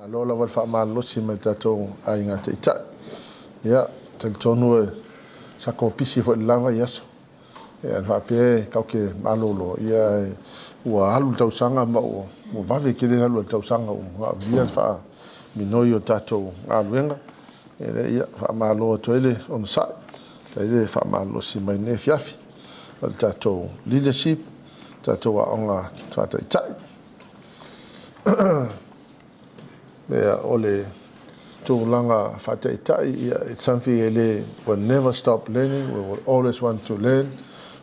Alola wal fa malosi me tatou ai ngā te ita. Ia, te tonu e sako pisi fo lava yaso. Ia, fa pe kau ke malolo. Ia, ua halu tausanga ma o vave kele halu tausanga o via fa minoi o tatou aluenga. Ia, fa malo toile on sa. Taile fa malosi mai ne fiafi. Al tatou leadership, tatou aonga tata ita. Ole tūlanga whateitai, it's something ele will never stop learning, we will always want to learn,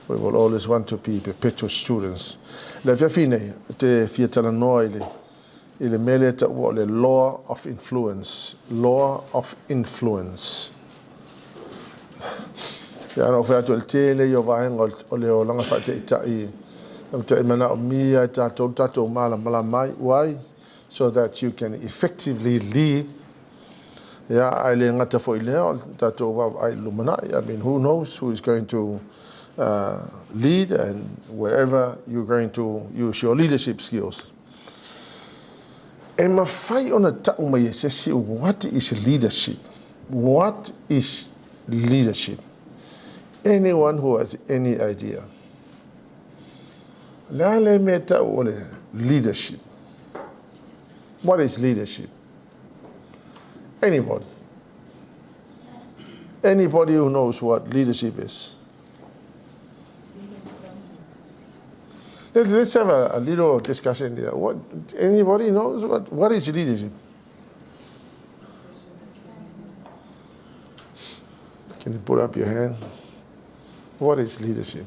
we will always want to be perpetual students. Le whiawhine, te whiatana noa ele mele ta ua le law of influence, law of influence. Te ana o whiatu el tele i o vahenga o le o langa whateitai, te imana o mia tatou mala mai, wai? So that you can effectively lead. Yeah, I mean, who knows who is going to lead and wherever you're going to use your leadership skills. And my fight on a what is leadership? What is leadership? Anyone who has any idea? Leadership. What is leadership? Anybody. Anybody who knows what leadership is. Let's have a little discussion here. Anybody knows what is leadership? Can you put up your hand? What is leadership?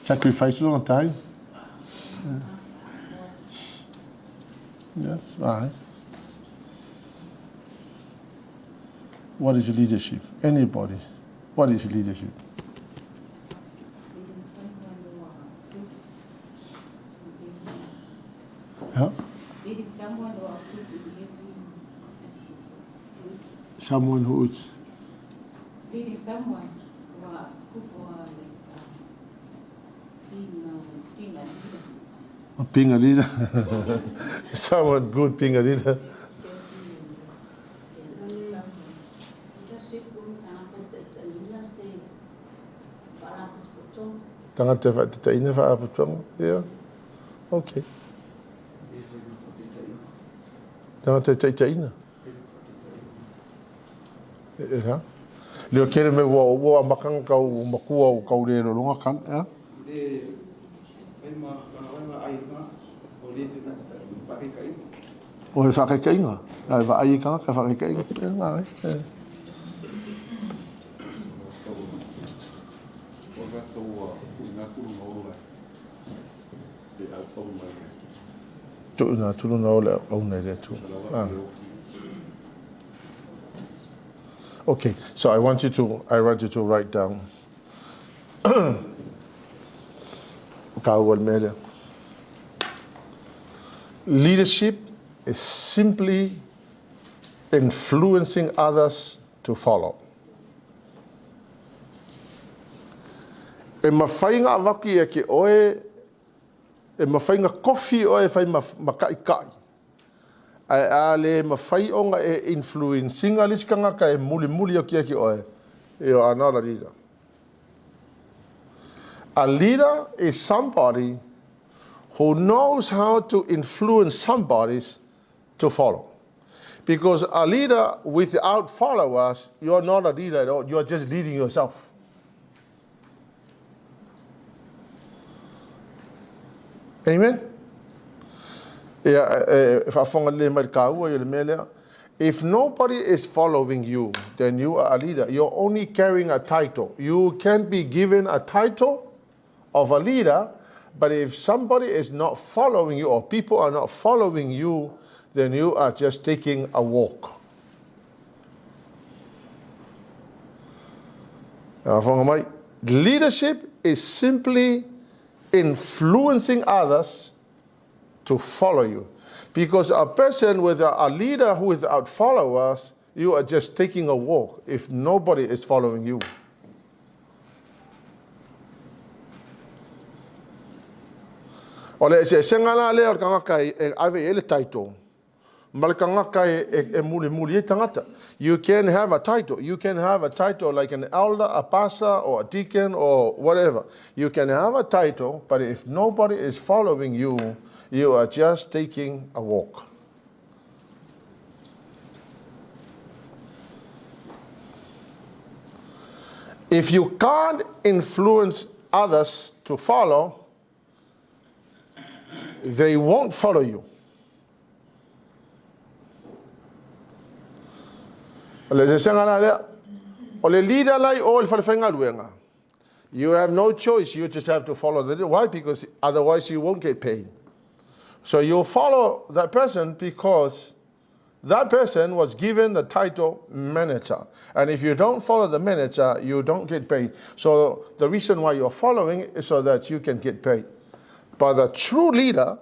Sacrifice a long time. Yes, right. What is leadership? Anybody. What is leadership? Yeah? Leading someone who are good to someone who is leading someone who are good for being a leader. Someone good being a leader. Tangata whateteina whaaputanga. Yeah. Okay. Tangata teiteina. Yeah. Leo kere me wa makanga kau makua o kau rero longa kan. Yeah. O he whakekainga. Ai wa ai kanga ka whakekainga. Ngai. Tu na tulu na ole au nei re tu. Okay, so I want you to write down. Leadership is simply influencing others to follow. E mawhainga awaki e ke oe, e mawhainga kofi oe whai makaikai. Ai a le mawhai onga e influencinga liskanga ka e muli o kia ki oe. E o another leader. A leader is somebody who knows how to influence somebody to follow. Because a leader without followers, you're not a leader at all. You're just leading yourself. Amen? If nobody is following you, then you are a leader. You're only carrying a title. You can be given a title of a leader, but if somebody is not following you or people are not following you, then you are just taking a walk. Leadership is simply influencing others to follow you. Because a person with a leader who is without followers, you are just taking a walk if nobody is following you. O le se sengala le o kangaka ave ele title. Ma kangaka e muli tangata. You can have a title. You can have a title like an elder, a pastor, or a deacon, or whatever. You can have a title, but if nobody is following you, you are just taking a walk. If you can't influence others to follow, they won't follow you. You have no choice. You just have to follow the leader. Why? Because otherwise you won't get paid. So you follow that person because that person was given the title manager. And if you don't follow the manager, you don't get paid. So the reason why you're following is so that you can get paid. But the true leader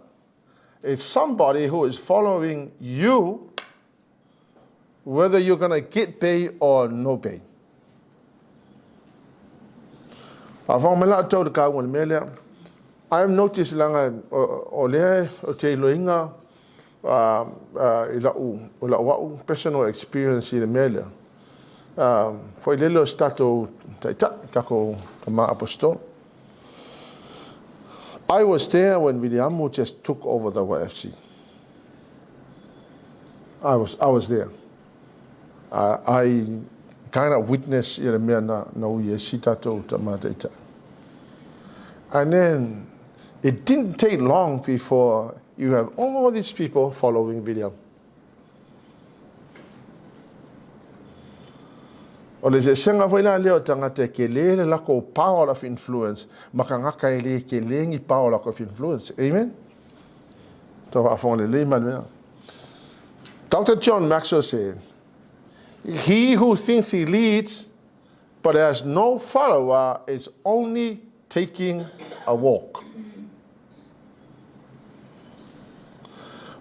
is somebody who is following you, whether you're going to get paid or no pay. I've noticed personal experience in Melia. For a little stato apostol. I was there when William just took over the YFC. I was there. I kind of witnessed and then it didn't take long before you have all these people following William. O le se senga foi la leo tangata ke le la ko power of influence makangaka ele ke lengi power of influence. Amen. To afon le manuel. Dr. John Maxwell said, "He who thinks he leads but has no follower is only taking a walk."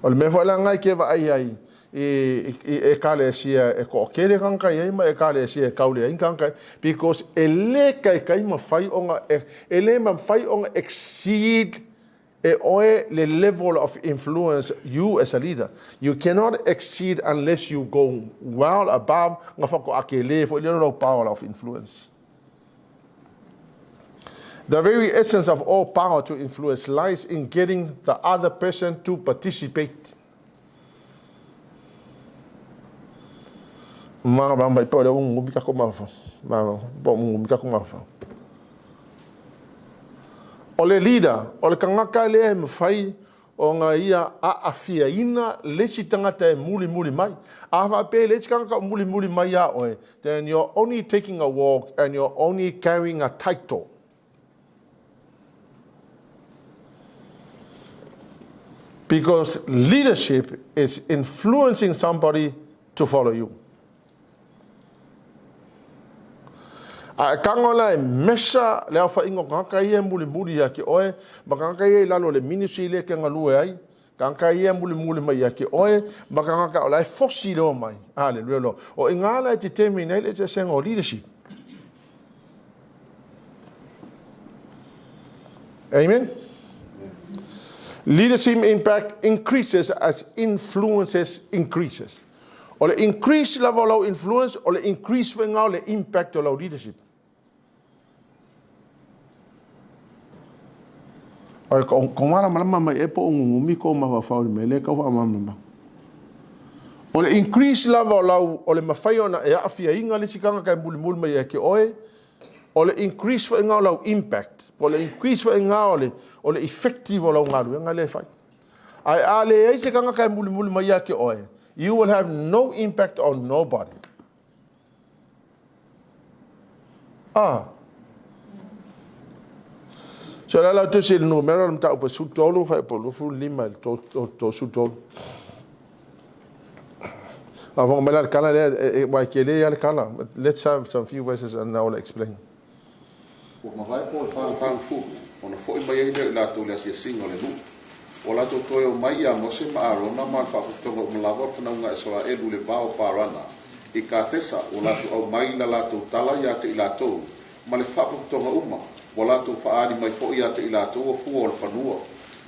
O le me foi la ngai ke va ai e kalesia e ko kele kanka e ma e kalesia e kaule in kanka because ele kai ma fai onga ele ma fai onga exceed e oe le level of influence you as a leader. You cannot exceed unless you go well above nga fako akele for little power of influence. The very essence of all power to influence lies in getting the other person to participate. Ma ba pa le un mika ko mafa ma bo mika ko mafa o le leader o le kangaka le mfai o nga ia a afia ina le tanga te muli mai a va pe le kangaka muli mai ya oe, then you're only taking a walk and you're only carrying a title. Because leadership is influencing somebody to follow you. A kangola e mesa le fa ingo kanka ia muli ya ki oe makanga ia lalo le ministry le ke ngalue ai kanka ia muli mai ya ki oe makanga ola fosi lo mai hallelujah o ingala te terminate it's a sengo leadership. Amen. Leadership impact increases as influences increases. Or the increase level of influence or the increase the impact of leadership. Or the increase level or the mafayona e afia inga le sikanga kai mul mai ke oe or the increase for impact or the increase for or the effective or ngale fai ai ale e sikanga kai mul mai ke oe. You will have no impact on nobody. So la to se NUMERA mta upa sutolo fa po lu fu lima to sutolo. Avant mela kala le wa kele ya kala. Let's have some few verses and now I'll explain. Ko ma vai po fa fu ona foi mai ile la to le sia singo le lu. Ola to toyo mai a mose ma arona ma fa to mo lava funa nga so a elu le bao parana I ka tesa ola to au mai la to tala ya te ila to ma le fa to uma ola to fa ali mai fo ya te ila to fu ol fanua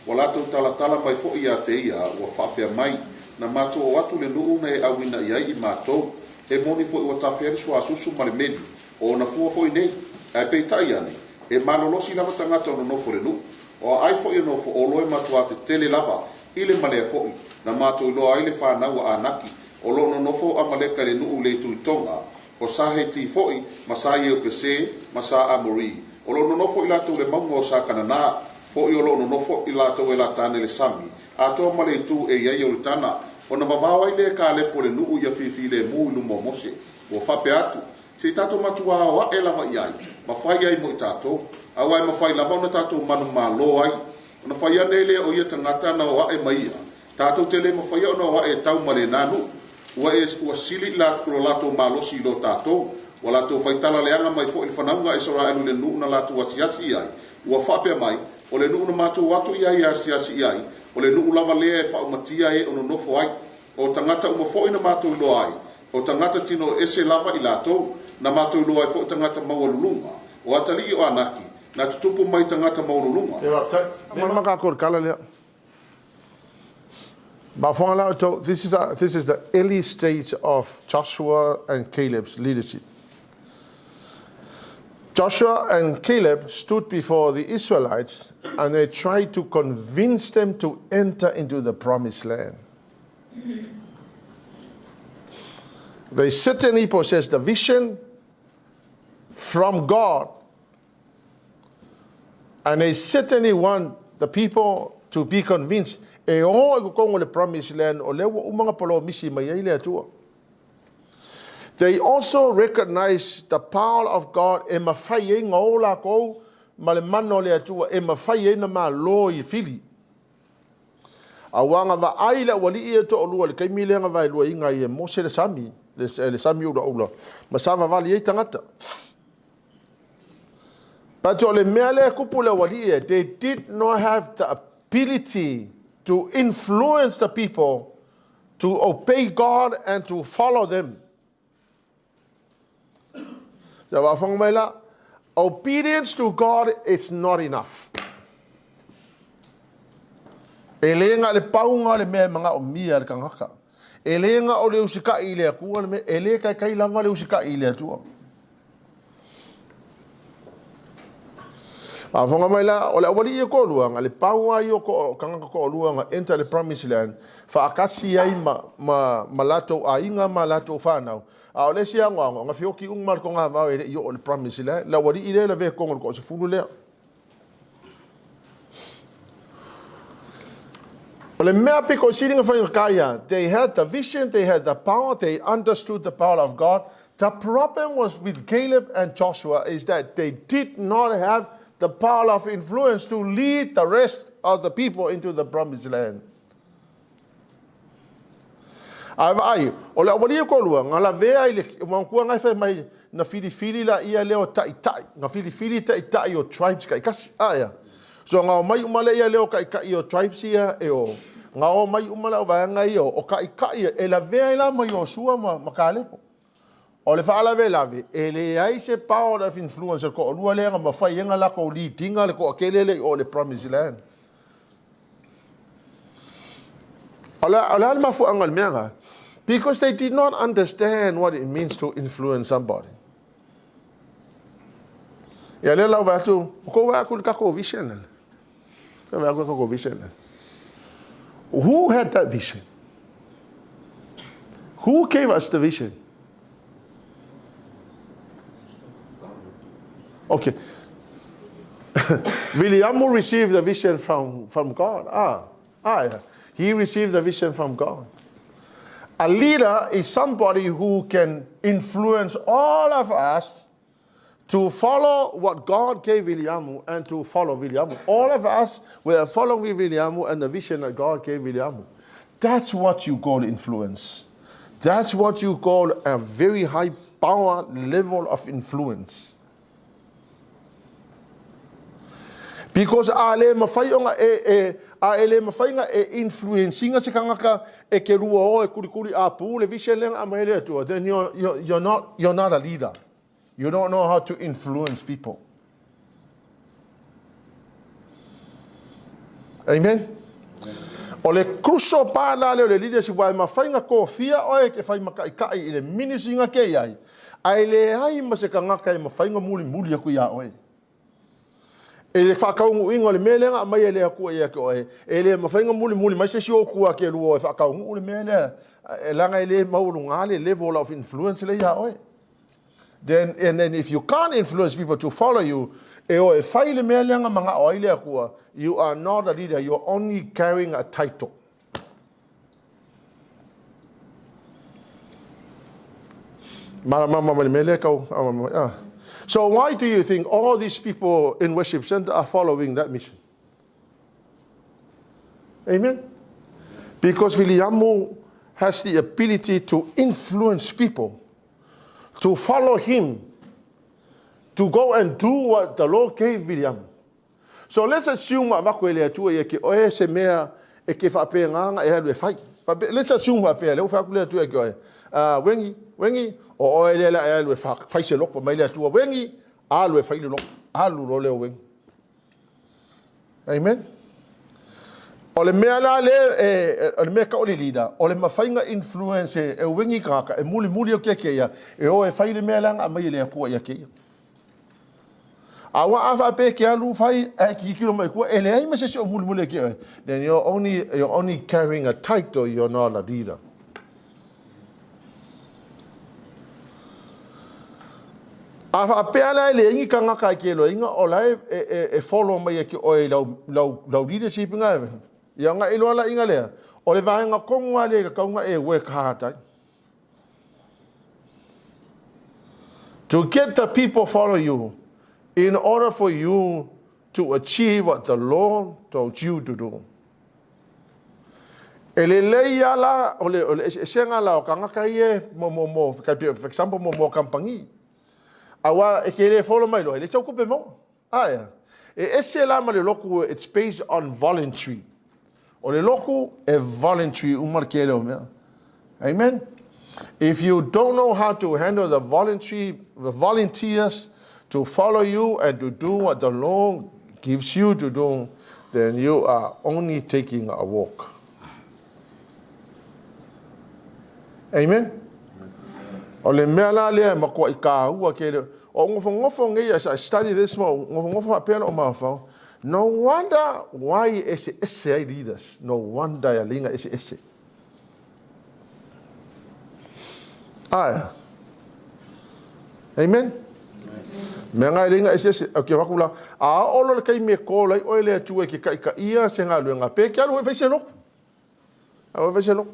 o lātou talatala mai fo ia te ia ua whapea mai na mātou o atu le nuu na e awina iai I mātou e moni fo ua tawheri sua susu ma le meli o na fua fo I nei e peitai ane e malolosi lava tangata o nofo le nuu o ai fo I nofo o loe matua te tele lava I le malea fo I na mātou loa ai le whanau a anaki o lo no nofo a maleka le nuu le tuitonga o sahe ti fo I ma sa ieu kese ma sa amori o lo no nofo I lātou le maunga o sa kanana fo I o lo no nofo I lātou e la tane le sami a tō male tu e iai o le tana o na vavawa I le ka le po le nuu ia fifi le mu ilu mo mose o whape atu se tato matua o a e lava iai ma whai ai mo I tato a wai ma whai lava o na tato manu ma lo ai o na whai ane le o ia tangata na o a e maia tato te le ma whai o na o a e tau male nanu ua sili la kuro lato ma losi lo tato wa lato whai tala leanga mai fo il whanaunga e sora anu le nuu na lato wasiasi ai ua whape mai o le nuu na mato watu iai asiasi iai o le nuu lava lea e whaumatia e ono nofo ai o tangata uma fo ina mato ilo ai o tangata tino ese lava I lato na mato ilo ai fo tangata maululunga o atali o anaki na tutupu mai tangata maululunga makakor kala lea this is the early stage of Joshua and Caleb's leadership. Joshua and Caleb stood before the Israelites and they tried to convince them to enter into the promised land. They certainly possessed the vision from God, and they certainly want the people to be convinced e o ko kongo le promised land o le umanga polo misi mai ile atua. They also recognize the power of God e mawhai e ngaola kou ma le mano le atua e mawhai e na ma lo I fili. A wanga wa aila wali e to olua le kaimi le ngawai lua inga I e mose le sami le sami ura ula ma sawa wali e tangata. But o le mea le kupu le wali e they did not have the ability to influence the people to obey God and to follow them. Obedience to God is not enough. E lenga le paunga le mea mga o mia le kangaka. E lenga o le usika I le akua le mea, e le kai lava le usika I le atua. A whanga mai la, o le awari I ko luanga, le paunga I o ko kangaka ko luanga, enter the promised land, fa akasi ai ma lato a inga ma lato whanau. A o le si angoango, nga whioki ungmar ko ngā vau e le I o le promised land, la wari I le la ve kongo ko se fulu lea. They had the vision, they had the power, they understood the power of God. The problem was with Caleb and Joshua is that they did not have the power of influence to lead the rest of the people into the promised land. Ai, o le awari ko lua, ngala vea ile mangkua ngai fa mai na fili la ia leo tai, na fili tai o tribes kai kasi aya. So ngā mai umale ia leo kai o tribes ia e o ngā o mai umala o vanga ia o kai e la vea ila mai o sua makalepo. O le whaala ve lave, e le ai se power of influence ko o lua lenga ma whai enga lako o li tinga le ko akelele o le promised land. Ala mafu angal meanga, because they did not understand what it means to influence somebody. Ya le lau vatu, ko wa ku kako vision. Who had that vision? Who gave us the vision? Okay. William received the vision from God. Yeah. He received the vision from God. A leader is somebody who can influence all of us to follow what God gave William and to follow William. All of us were following William and the vision that God gave William. That's what you call influence. That's what you call a very high power level of influence. Because ale mawhaionga ale mawhainga influencing se kangaka e ke rua o e kurikuri a pu le vision lenga a maile atua, then you're not a leader. You don't know how to influence people. Amen. O le crucial pa la le leadership wa mawhainga ko fia o e ke whai makai i le ministry nga ke ai. Ai le ai ma se ka ngaka e mawhainga muli aku ia oe. E le whakaungu ingo le melenga mai e le aku ia ke oe. E le mawhainga muli mai se si o kua ke luo e whakaungu le melenga. E langa e le maurunga le level of influence le ia oe. And then if you can't influence people to follow you, e o e whai le melenga manga oe le akua, you are not a leader, you're only carrying a title. So why do you think all these people in worship center are following that mission? Amen? Because Williamu has the ability to influence people, to follow him, to go and do what the Lord gave William. So let's assume let's assume wengi o ele ele fai se lok mai le tua wengi alu fai le lok alu lo le wengi. Amen. O le mea la le o le mea ka o le leader o le mawhainga influence e wengi kaka e muli o ke ia e o e fai le mea langa mai le akua ia ke ia. Awa afa pe ke alu fai e ki kilo mai kua ele ai mese o muli ke ia. Then you're only carrying a title, you're not a leader. Afa pela le ingi kanga kai ke lo inga o lai e follow mai ke o lau leadership nga ia nga ilo ala inga le o le vaenga konga le ka konga e work hard. To get the people follow you in order for you to achieve what the Lord told you to do. Ele leia la o le senga la o kanga kai e mo for example mo kampangi. Awa e ke le follow mai lo le tau kupe mo aya e ese la ma le loku it's based on voluntary o le loku e voluntary umar ke le mea. Amen. If you don't know how to handle the volunteers to follow you and to do what the Lord gives you to do, then you are only taking a walk. Amen. O le mea la lea makua I ka hua ke le o ngofo ngai as I study this mo ngofo apena o mafao. No wonder why ese ai leaders. No wonder ya linga ese. Aya. Amen. Me ngai linga ese okay wakula a olo le kai me ko lai o le tu ke kai ka ia se nga luenga pe ke alu fe se lo. A fe se lo.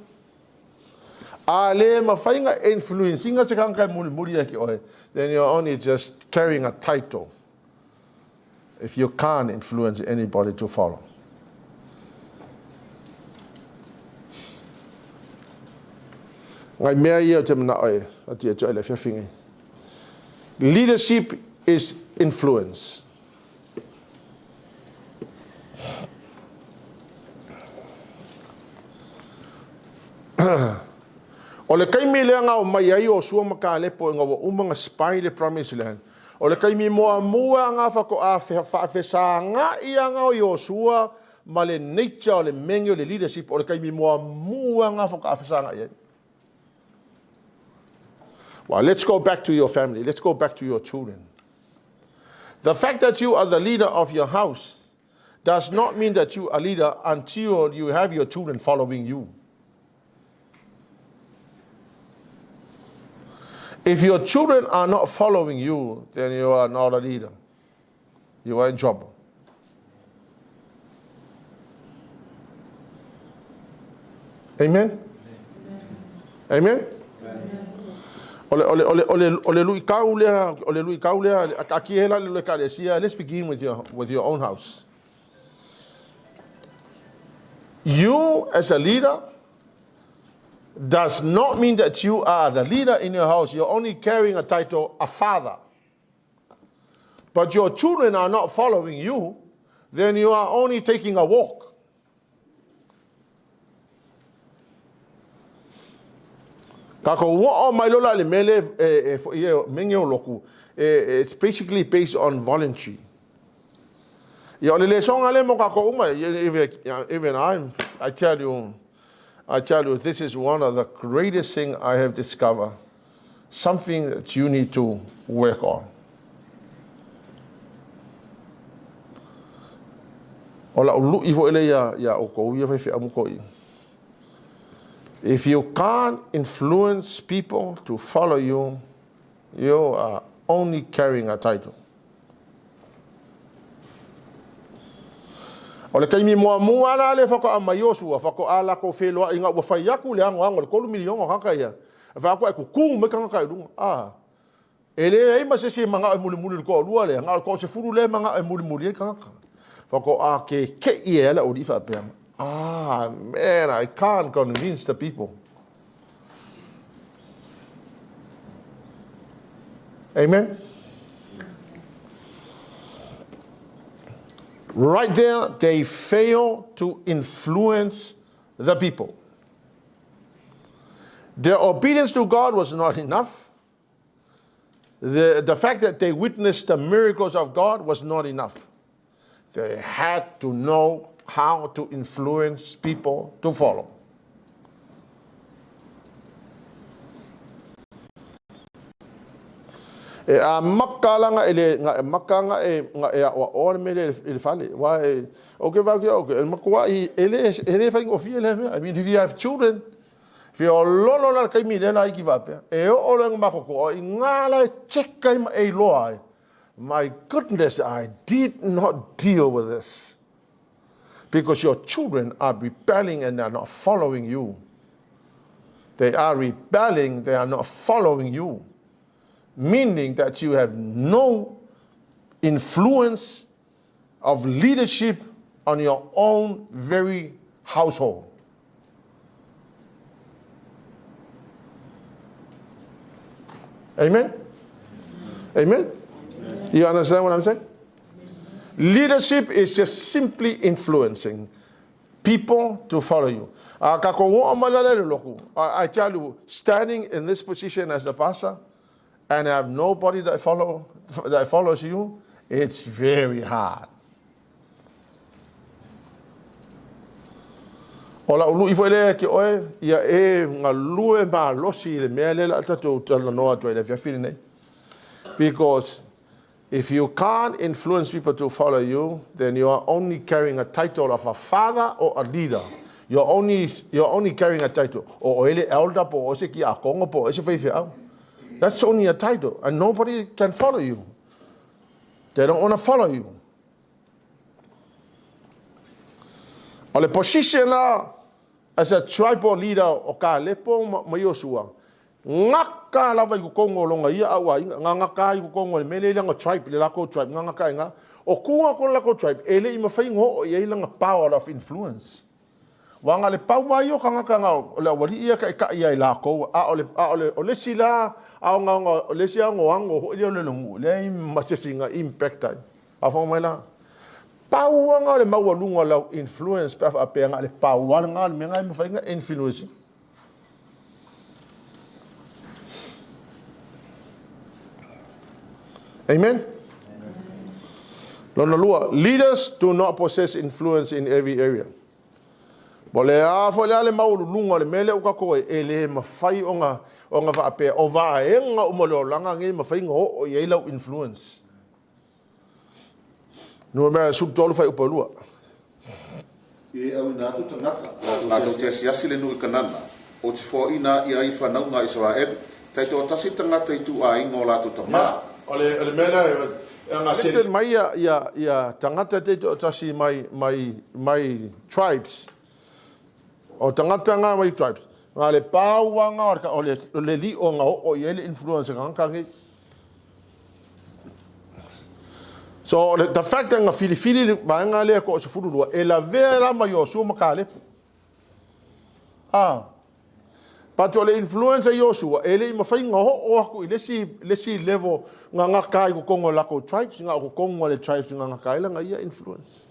Ale mawhainga influencing se kang kai muli ki oe, then you're only just carrying a title if you can't influence anybody to follow. Ngai mea ia te mana oe ati e le whiawhingi. Leadership is influence. O le kaimi leanga o mai ai o sua maka lepo inga wa umanga spy le promised land. O le kaimi moa mua nga whako a whawhesa nga ia nga o Yosua ma le nature o le mengi o le leadership. O le kaimi moa mua nga whako a whesa nga ia. Well, let's go back to your family. Let's go back to your children. The fact that you are the leader of your house does not mean that you are a leader until you have your children following you. If your children are not following you, then you are not a leader. You are in trouble. Amen? Amen? Let's begin with your own house. You as a leader does not mean that you are the leader in your house. You're only carrying a title, a father. But your children are not following you, then you are only taking a walk. It's basically based on voluntary. Ya ole le songa le mo ka ko uma even I tell you this is one of the greatest thing I have discovered. Something that you need to work on. Ola ulu ivo ele ya oko ia fe amuko i. If you can't influence people to follow you, you are only carrying a title. Ole kai mi mua ala le fako amayosu fako ala ko felo inga wa fai yaku le ango le kolu milion ka ia. Fa ko ku ku me kan ka lu. Ele ai ma se manga muli ko lu le nga ko se furu le manga muli kan ka. Fako ke ia la odi fa pe. Man, I can't convince the people. Amen. Right there, they fail to influence the people. Their obedience to God was not enough. The fact that they witnessed the miracles of God was not enough. They had to know how to influence people to follow. Makalanga ele makanga nga o mele il fale wa okay makwa ele fa ofie I mean if you have children if you lolo la kai mi le na give up o le makoko ngala check kai e loai. My goodness, I did not deal with this. Because your children are rebelling and they are not following you. They are rebelling, they are not following you. Meaning that you have no influence of leadership on your own very household. Amen? Amen? You understand what I'm saying? Leadership is just simply influencing people to follow you. I tell you, standing in this position as a pastor and have nobody that follows you, it's very hard. Ola ulu ifole ke oe ia ngalue ma losi le mele la tato tala noa toi le fiafine. Because if you can't influence people to follow you, then you are only carrying a title of a father or a leader. You're only carrying a title. O ele elder po o se ki a kongo po o se feife au. That's only a title, and nobody can follow you. They don't want to follow you. O le position la as a tribal leader o ka lepo mayosua. Ngaka lava i kongo longa ia awa ngaka i kongo le mele langa tribe le lako tribe ngaka nga o kuwa ko lako tribe ele I mafai ngo ia langa power of influence wanga le pau mai o kanga le wali ia ka ia lako o le sila a nga o le sia ngo ango le lungu le masesinga impact ai a fo mai la pau nga le mawalunga la influence pa a pe nga le pau nga me nga mafai nga influence. Amen? Leaders do not possess influence in every area. Bole a fo le maulu lunga le mele o ka ko ele mafai onga va pe o va enga o molo langa ngi mafai ngo o ye lau influence. NUMERA sub tolu fai upolua. E au na tu tangata. Na tu te siasi le nui kanana. O te fo ina ia I whanau ngā Israel. Taito tasi tangata I tu a ingo la tu tangata. Ole mela nga se mai ya tangata te tasi my tribes. O tangata nga my tribes. Nga le paua nga o le li o nga o yele influence nga ngi. So the fact that nga fili va nga le ko se furu e la vera mai o su makale. But ole influence Joshua ele mafai nga ho aku lesi level nga kai ko kongo la ko tribes nga ko kongo le tribes nga kai la nga ia influence.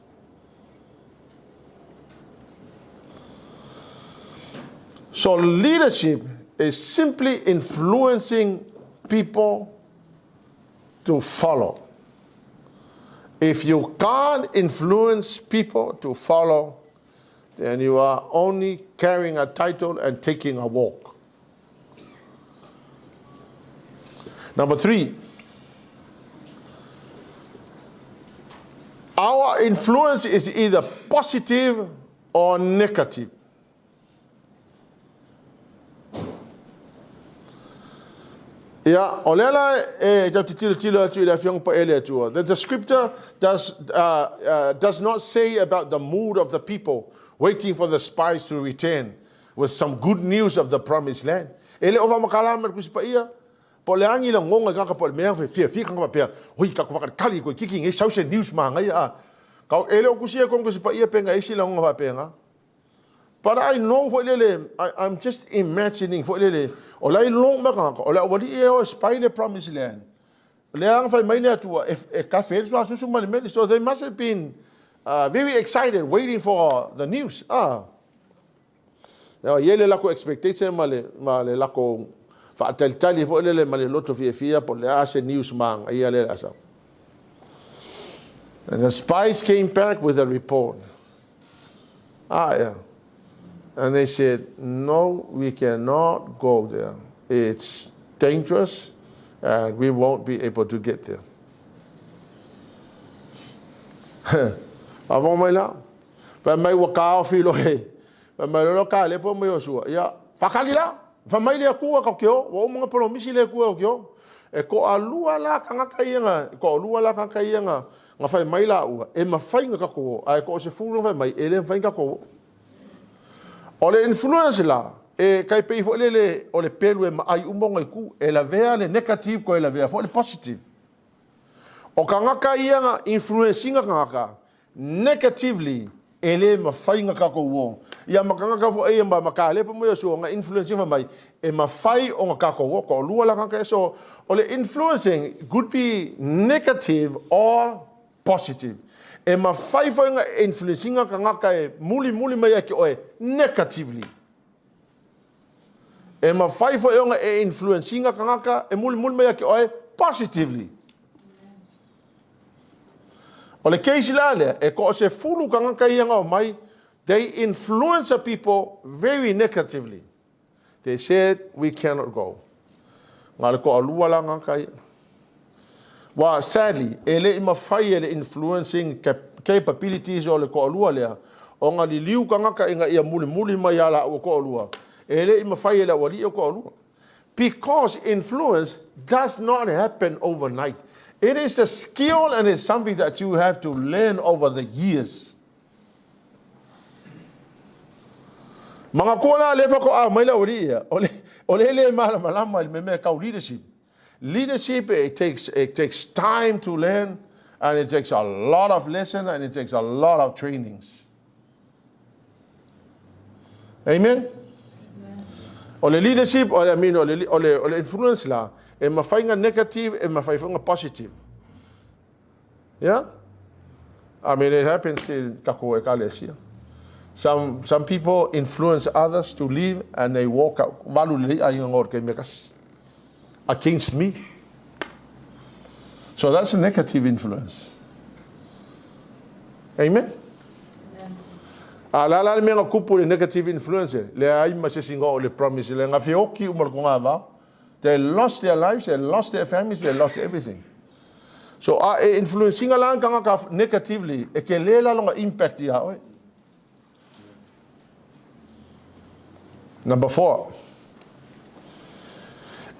So leadership is simply influencing people to follow. If you can't influence people to follow, then you are only carrying a title and taking a walk. Number 3, our influence is either positive or negative. Yeah, that the scripture does not say about the mood of the people waiting for the spies to return with some good news of the promised land. Poleangi lang ngonga ka kapal meang fe kang papel hui ka ko kali ko kiki ngai social news ma ngai a ka ele ku sia kong ko pa ia penga isi lang nga penga. But I know for lele I'm just imagining for lele olai long ma ka olai wali e o spy the promised land leang fa mai le tu e ka fe so mal me so they must have been very excited waiting for the news now yele la ko expectation male la ko fa tali fo le male loto fia po le ase news mang ia le asa. And the spies came back with a report. Yeah. And they said, no, we cannot go there. It's dangerous and we won't be able to get there. Avant mai la fa mai wa ka filo he fa mai lo ka le po mai osua ya fa kali la fa mai le ku ka kyo o mga promisi le ku kyo e ko alua la ka kaianga ko alua la ka kaianga nga fa mai la u e ma fa nga ko ai ko se fu fa mai ele fa nga ko o le influence la e kai pe fo le o le pelu e ai umonga ku e la vea le negative ko e la vea fo le positive o ka nga kaianga influencing ka negatively ele ma fai nga ka ko wo ia ma ka fo e ma ka le po mo so nga influencing fa mai e ma fai o nga ka ko wo ko lua la ka so o le influencing could be negative or positive e ma fai fo nga influencing ka ka e muli mai ki o negatively e ma fai fo nga e influencing ka e muli mai ki o positively. O le keisi la le, e ko se fulu kanga kaianga o mai, they influence the people very negatively. They said, we cannot go. Ngā le ko alua la ngā kai. Wa sadly, e le ima fai e le influencing capabilities o le ko alua lea, o ngā li liu kanga kainga ia muli mai ala o ko alua. E le ima fai e le wali o ko alua. Because influence does not happen overnight. It is a skill and it's something that you have to learn over the years. Mga kola lefa ko mai la ori ole le malama me ka leadership. Leadership it takes time to learn and it takes a lot of lesson and it takes a lot of trainings. Amen. Ole leadership ole ole influence la e ma fai nga negative, e ma fai nga positive. Yeah? I mean, it happens in Kako Ekalesia. Some people influence others to leave and they walk out. Against me. So that's a negative influence. Amen? La me nga kupu le negative influence. Le ai ma se singo le promise. Le nga fioki umar ko nga va. They lost their lives, they lost their families, they lost everything. So influencing alang kanga negatively, e ke lela longa impact ya oi. Number 4.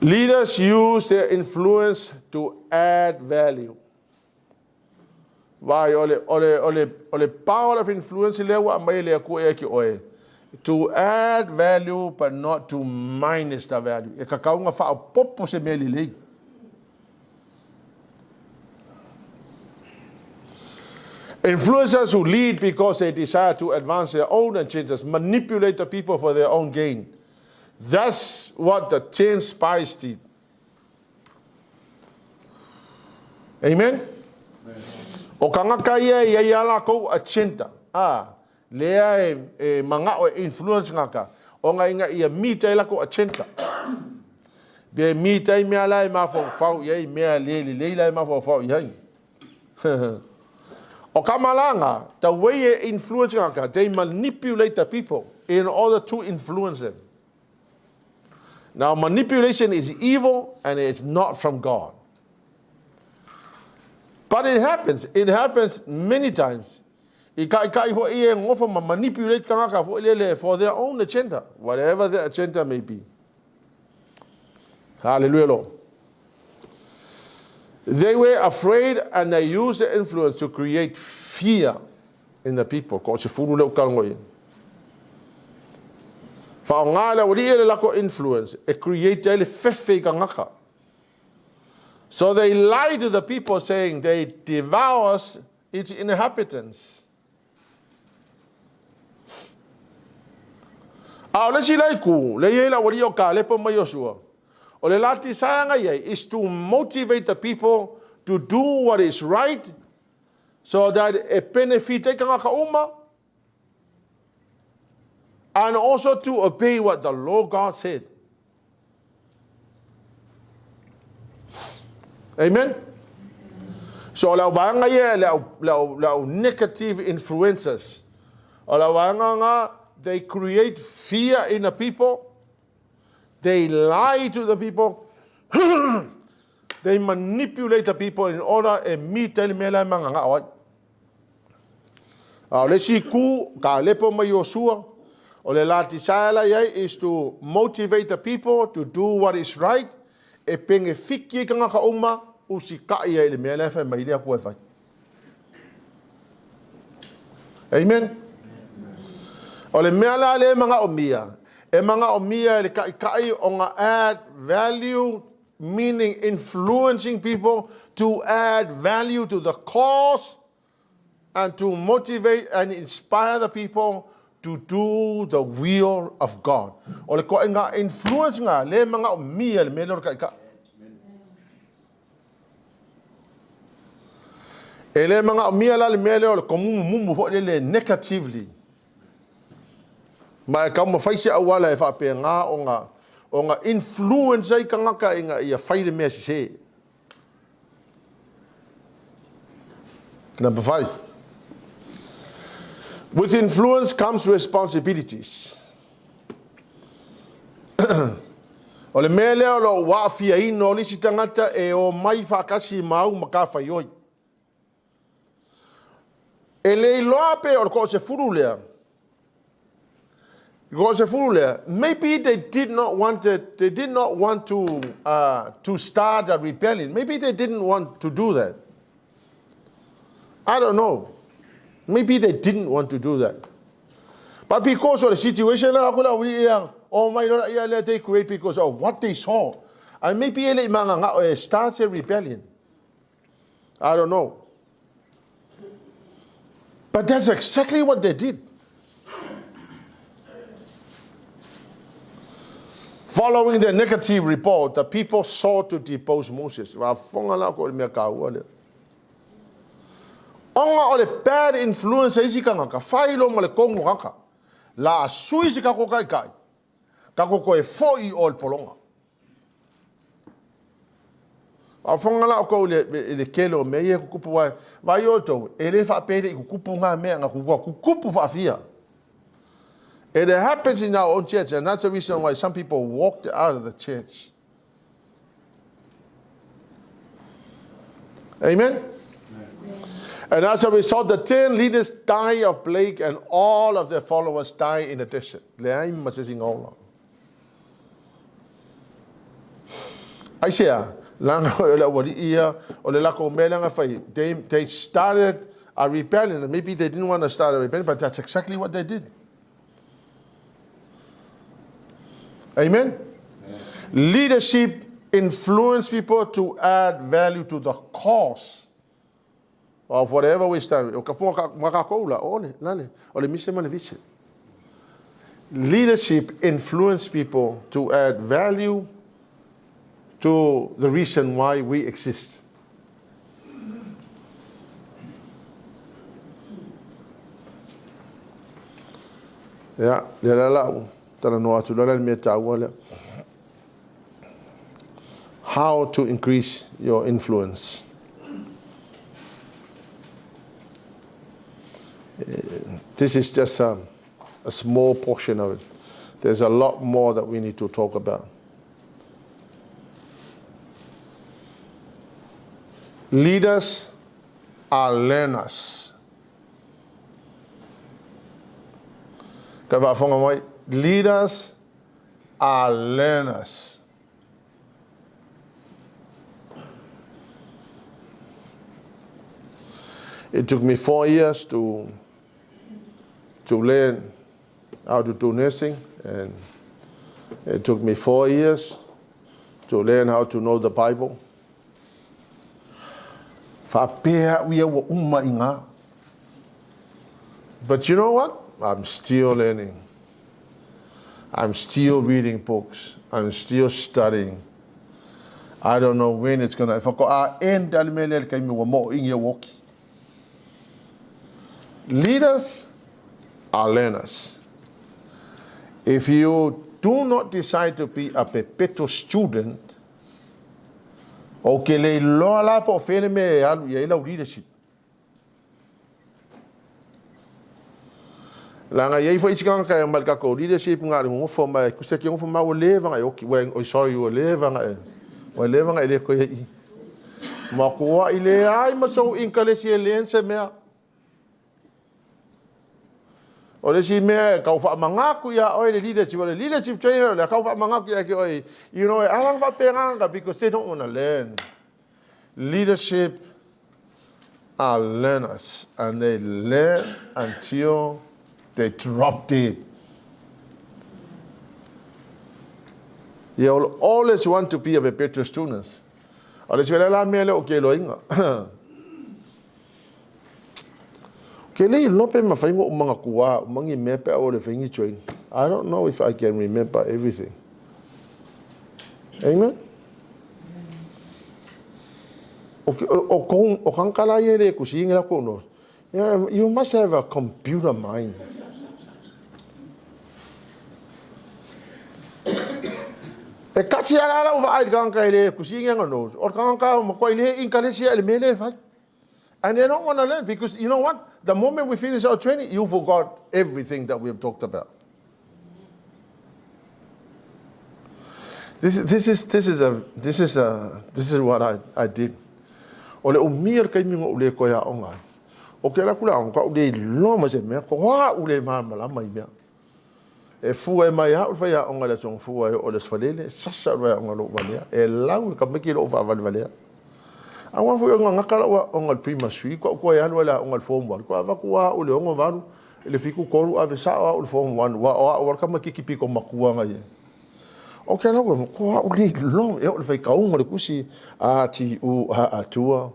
Leaders use their influence to add value. Why ole power of influence lewa mai le ku e ki oi. To add value but not to minus the value. E kakau nga fa popo se meli lei. Influencers who lead because they desire to advance their own agendas, manipulate the people for their own gain. That's what the 10 spies did. Amen? O kanga kaya yala ko agenda. Lea manga o influence ngaka o nga inga ia mita ila ko agenda be mita me ala ma fo fau ye me ale le la ma fo fau ye O kamalanga, the way they influence ngaka, they manipulate the people in order to influence them. Now, manipulation is evil and it's not from God. But it happens. It happens many times. Manipulate for their own agenda, whatever their agenda may be. Hallelujah, Lord. They were afraid and they used their influence to create fear in the people. Influence, it created fefe. So they lied to the people saying they devour its inhabitants. Is to motivate the people to do what is right so that it benefits and also to obey what the Lord God said. Amen? So, negative influences. They create fear in the people. They lie to the people. They manipulate the people in order to meet the manganga. Is to motivate the people to do what is right. Amen. Add value, meaning influencing people to add value to the cause and to motivate and inspire the people to do the will of God. Influence negatively. Ma kama faise awala e fa pe nga onga influence ai kangaka inga ia faile me se. Number 5. With influence comes responsibilities. Ole mele o wa fia ino lisi tangata e o mai fa kasi mau makafa yoi. Ele loape o ko se furulea. Maybe they did not want to start a rebellion. Maybe they didn't want to do that. I don't know. Maybe they didn't want to do that. But because of the situation, they create because of what they saw. And maybe they starts a rebellion. I don't know. But that's exactly what they did. Following the negative report, the people sought to depose Moses. Onga bad influence isi kangaka failo male kongo kaka la suisi kako kai kako ko e foi ol polonga. Afongala ko le kelo meye kupu wa yoto ele fa pele kupu nga me nga kupu fa fia. It happens in our own church, and that's the reason why some people walked out of the church. Amen? And as a result, the 10 leaders die of plague, and all of their followers die in the desert. I say, they started a rebellion, and maybe they didn't want to start a rebellion, but that's exactly what they did. Amen? Leadership influence people to add value to the cause of whatever we stand. Leadership influence people to add value to the reason why we exist. Yeah, how to increase your influence. This is just a small portion of it. There's a lot more that we need to talk about. Leaders are learners. Leaders are learners. It took me 4 years to learn how to do nursing, and it took me 4 years to learn how to know the Bible. But you know what? I'm still learning. I'm still reading books. I'm still studying. I don't know when it's going to... Leaders are learners. If you do not decide to be a perpetual student, okay, leadership. Langa yei foi isikanga kai malka ko leadership ngari mo forma ku se ki mo forma o leva ngai oki wen o sorry o leva ngai le ko yei ma ko ile ai ma so inkalesi lense me o le si me ka fa manga ku ya o le leadership trainer le ka fa manga ku ya ki o you know alang fa peranga because they don't want to learn. Leadership are learners, and they learn until they drop dead. You will always want to be a perpetual student. Always will allow me okay loinga. Kele lope mafaingo umanga kuwa umangi mepe o le fingi join. I don't know if I can remember everything. Amen. O kankala yele kusinga kono. You must have a computer mind. E kasi ala o vai ganka ile kusinga no. O kanka mo ko ile inkalesi ele mele fa. And they don't want to learn because you know what? The moment we finish our training, you forgot everything that we have talked about. This is what I did. Ole umir kai mingo ule ko ya onga. O ke la kula on ka ule loma se me ko wa ule ma mala mai me. E fu e mai ha fa ya onga le song fu e o le sfalele sasa wa onga lo valia. E lau ka me ki lo va valia. Awan fu onga kala wa onga prima sui ko ya wala onga form 1 ko va ko wa ule onga varu ele fiku ko ave sa wa ule form 1 wa ka me ki pi ko makua ngai. Okay, na ko uli long e o fai kaunga le kusi a ti u a tua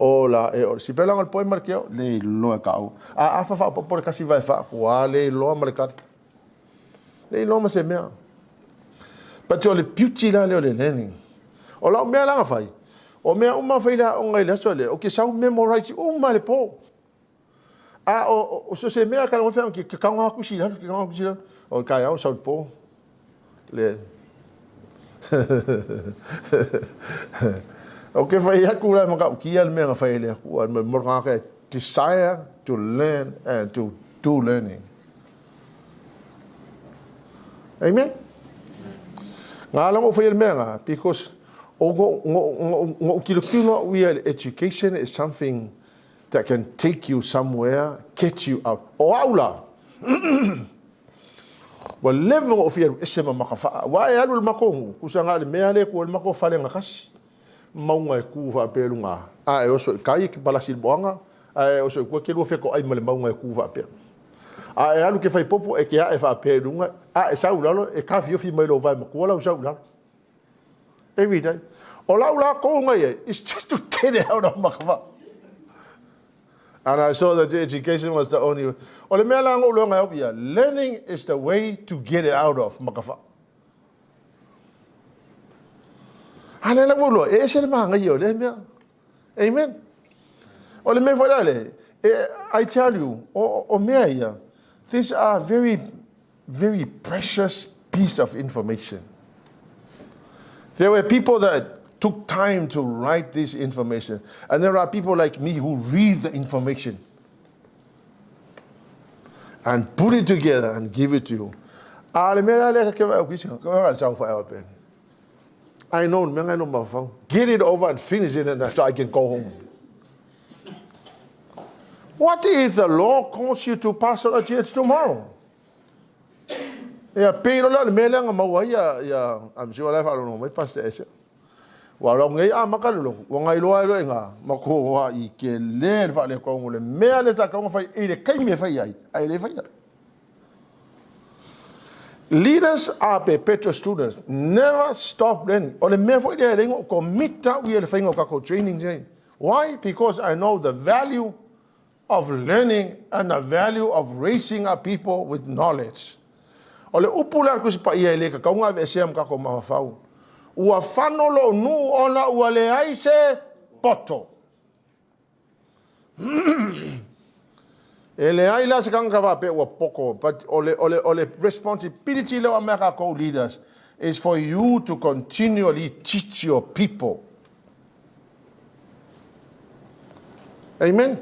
o la e o si pela ngal poi markeo le lo ka u a fa por kasi vai fa ko le lo markat le lo ma se me pa to le beauty la le learning o la me la fai o me uma fai la o ngai la so le o ke sa memorize o ma le po a o so se me ka lo fa ki ka nga kusi la ki nga kusi o ka ya o sa po le okay, fai hakula maka ukia me nga fai le ku an mo ka desire to learn and to do learning. Amen. Ngala mo fai me nga because o kilokino we education is something that can take you somewhere, get you out. O aula. Well, level of your esema makafa. Why alu mako kusanga le meale ko mako fale ngakas. Maunga ku fa pelunga. A oso kai ki balasil boanga. A oso ko kelo feko ai male maunga ku fa pel. A alu ke fai popo e ke a fa pelunga. A e saulalo e ka fio fi mai lo vai mako la saulalo. Every day. Ola ula ko ngai it's just to get it out of makafa. And I saw that the education was the only way. Learning is the way to get it out of makafa. Amen. I tell you, these are very, very precious piece of information. There were people that took time to write this information. And there are people like me who read the information. and put it together and give it to you. I know, get it over and finish it, and so I can go home. What if the Lord calls you to pastor a church tomorrow? Yeah, pay a lot of melang I'm sure I don't know my pastor. Walau ngai makalulong, wangai loa nga makoha I ke ler fa le kong le mea le sa kong fai ile kai me fai ai le fai. Leaders are perpetual students. Never stop learning. Ole me foi de rengo commit ta we le fai ngoko training jai. Why? Because I know the value of learning and the value of raising our people with knowledge. Ole upula ko si pa ia le ka nga ve sem ka ko mafau. Ua whanolo nu ona ua le aise poto. E le aila se kanga wape ua poko, but ole responsibility leo America co-leaders is for you to continually teach your people. Amen?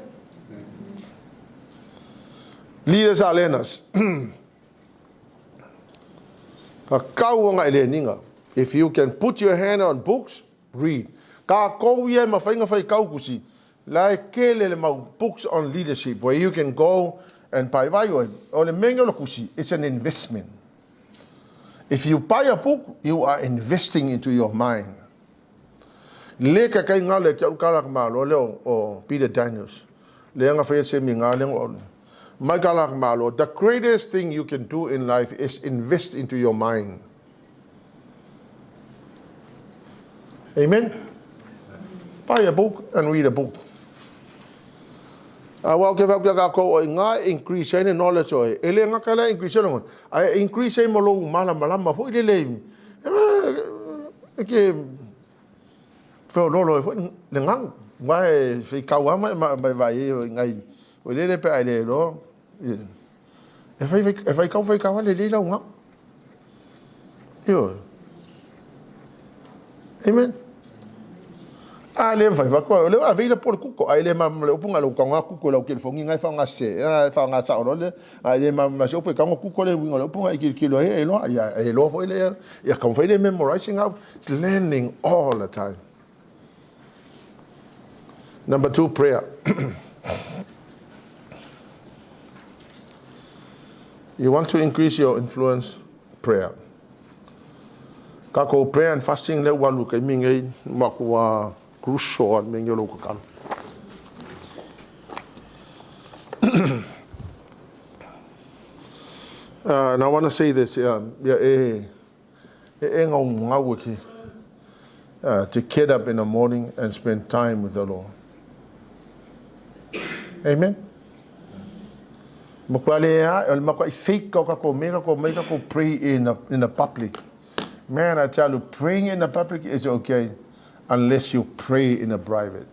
Leaders are learners. Ka kau nga ele ninga. If you can put your hand on books, read. Ka kou ye mawhainga whai kau kusi. Lai kele le mau books on leadership where you can go and pai vai o le mengo lo kusi. It's an investment. If you buy a book, you are investing into your mind. Le ka kai ngā le kia ukalak malo leo o Peter Daniels. Le anga whai se mi ngā leo o mai kalak malo. The greatest thing you can do in life is invest into your mind. Amen? Buy a book and read a book. Well, give up the increase in knowledge. Ele ngakala increase no. I increase mo lo malama fo ile. Ke fo lo fo le ngang. Mai fi kawama mai vai ngai. O le pe ai le lo. E fai kau le le lo ngak. Yo. Amen. Ale vai ko le avile por kuko ale mam le opunga lo kanga kuko lo ke fongi ngai fanga se fa nga sa lo le ale mam ma se ope kanga kuko le winga lo opunga ki lo e lo ya e lo fo le ya kan fa le memorizing out learning all the time. Number 2, prayer. You want to increase your influence? Prayer. Kako prayer and fasting le walu kai mingai makua crucial mingai lo kakal. And I want to say this, to get up in the morning and spend time with the Lord. Amen. Pray in the public. Man, I tell you, praying in the public is okay unless you pray in the private.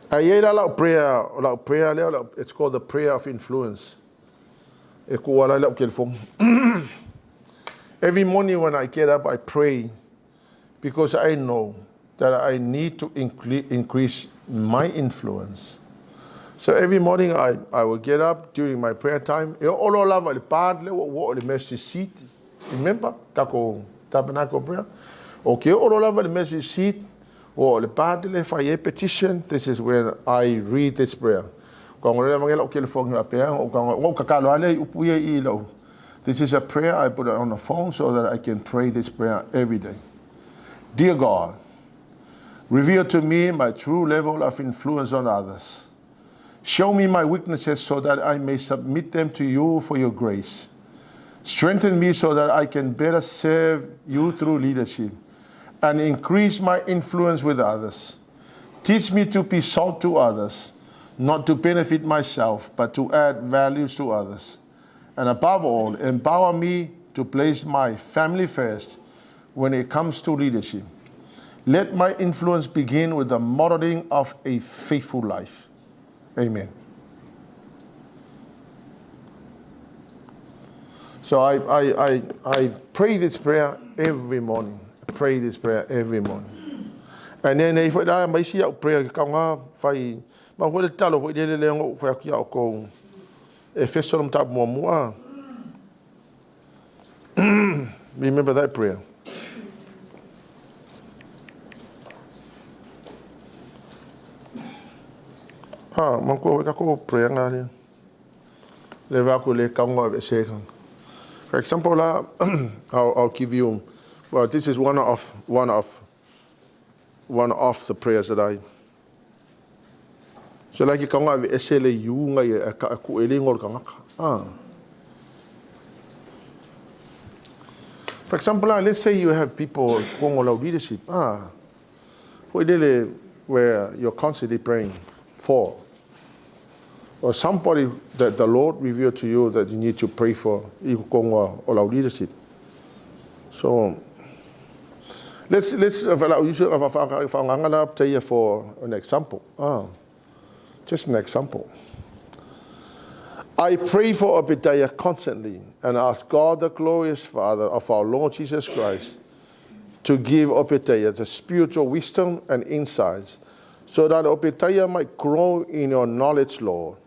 Prayer, it's called the prayer of influence. Every morning when I get up, I pray because I know that I need to increase my influence. So every morning I will get up during my prayer time. Remember? Tabernacle prayer. Okay, the message seat. Or the petition. This is when I read this prayer. This is a prayer I put it on the phone so that I can pray this prayer every day. Dear God, reveal to me my true level of influence on others. Show me my weaknesses so that I may submit them to you for your grace. Strengthen me so that I can better serve you through leadership and increase my influence with others. Teach me to be salt to others, not to benefit myself, but to add values to others. And above all, empower me to place my family first when it comes to leadership. Let my influence begin with the modeling of a faithful life. Amen. So I pray this prayer every morning. Pray this prayer every morning. And then if I see a prayer, Ma ko le talo fo le le ngo fa ki ko Efeso mta mo. Remember that prayer. Man ko ka ko prayer nga le va ko le kango be se kan. For example, I'll give you. Well, this is one of the prayers that I. So like you kango be esele you nga ku ele ngol kanga. For example, let's say you have people kongo leadership. Where you're constantly praying for. Or somebody that the Lord revealed to you that you need to pray for, or our leadership. So let's for an example. Just an example. I pray for Obadiah constantly and ask God, the glorious Father of our Lord Jesus Christ, to give Obadiah the spiritual wisdom and insights, so that Obadiah might grow in your knowledge, Lord.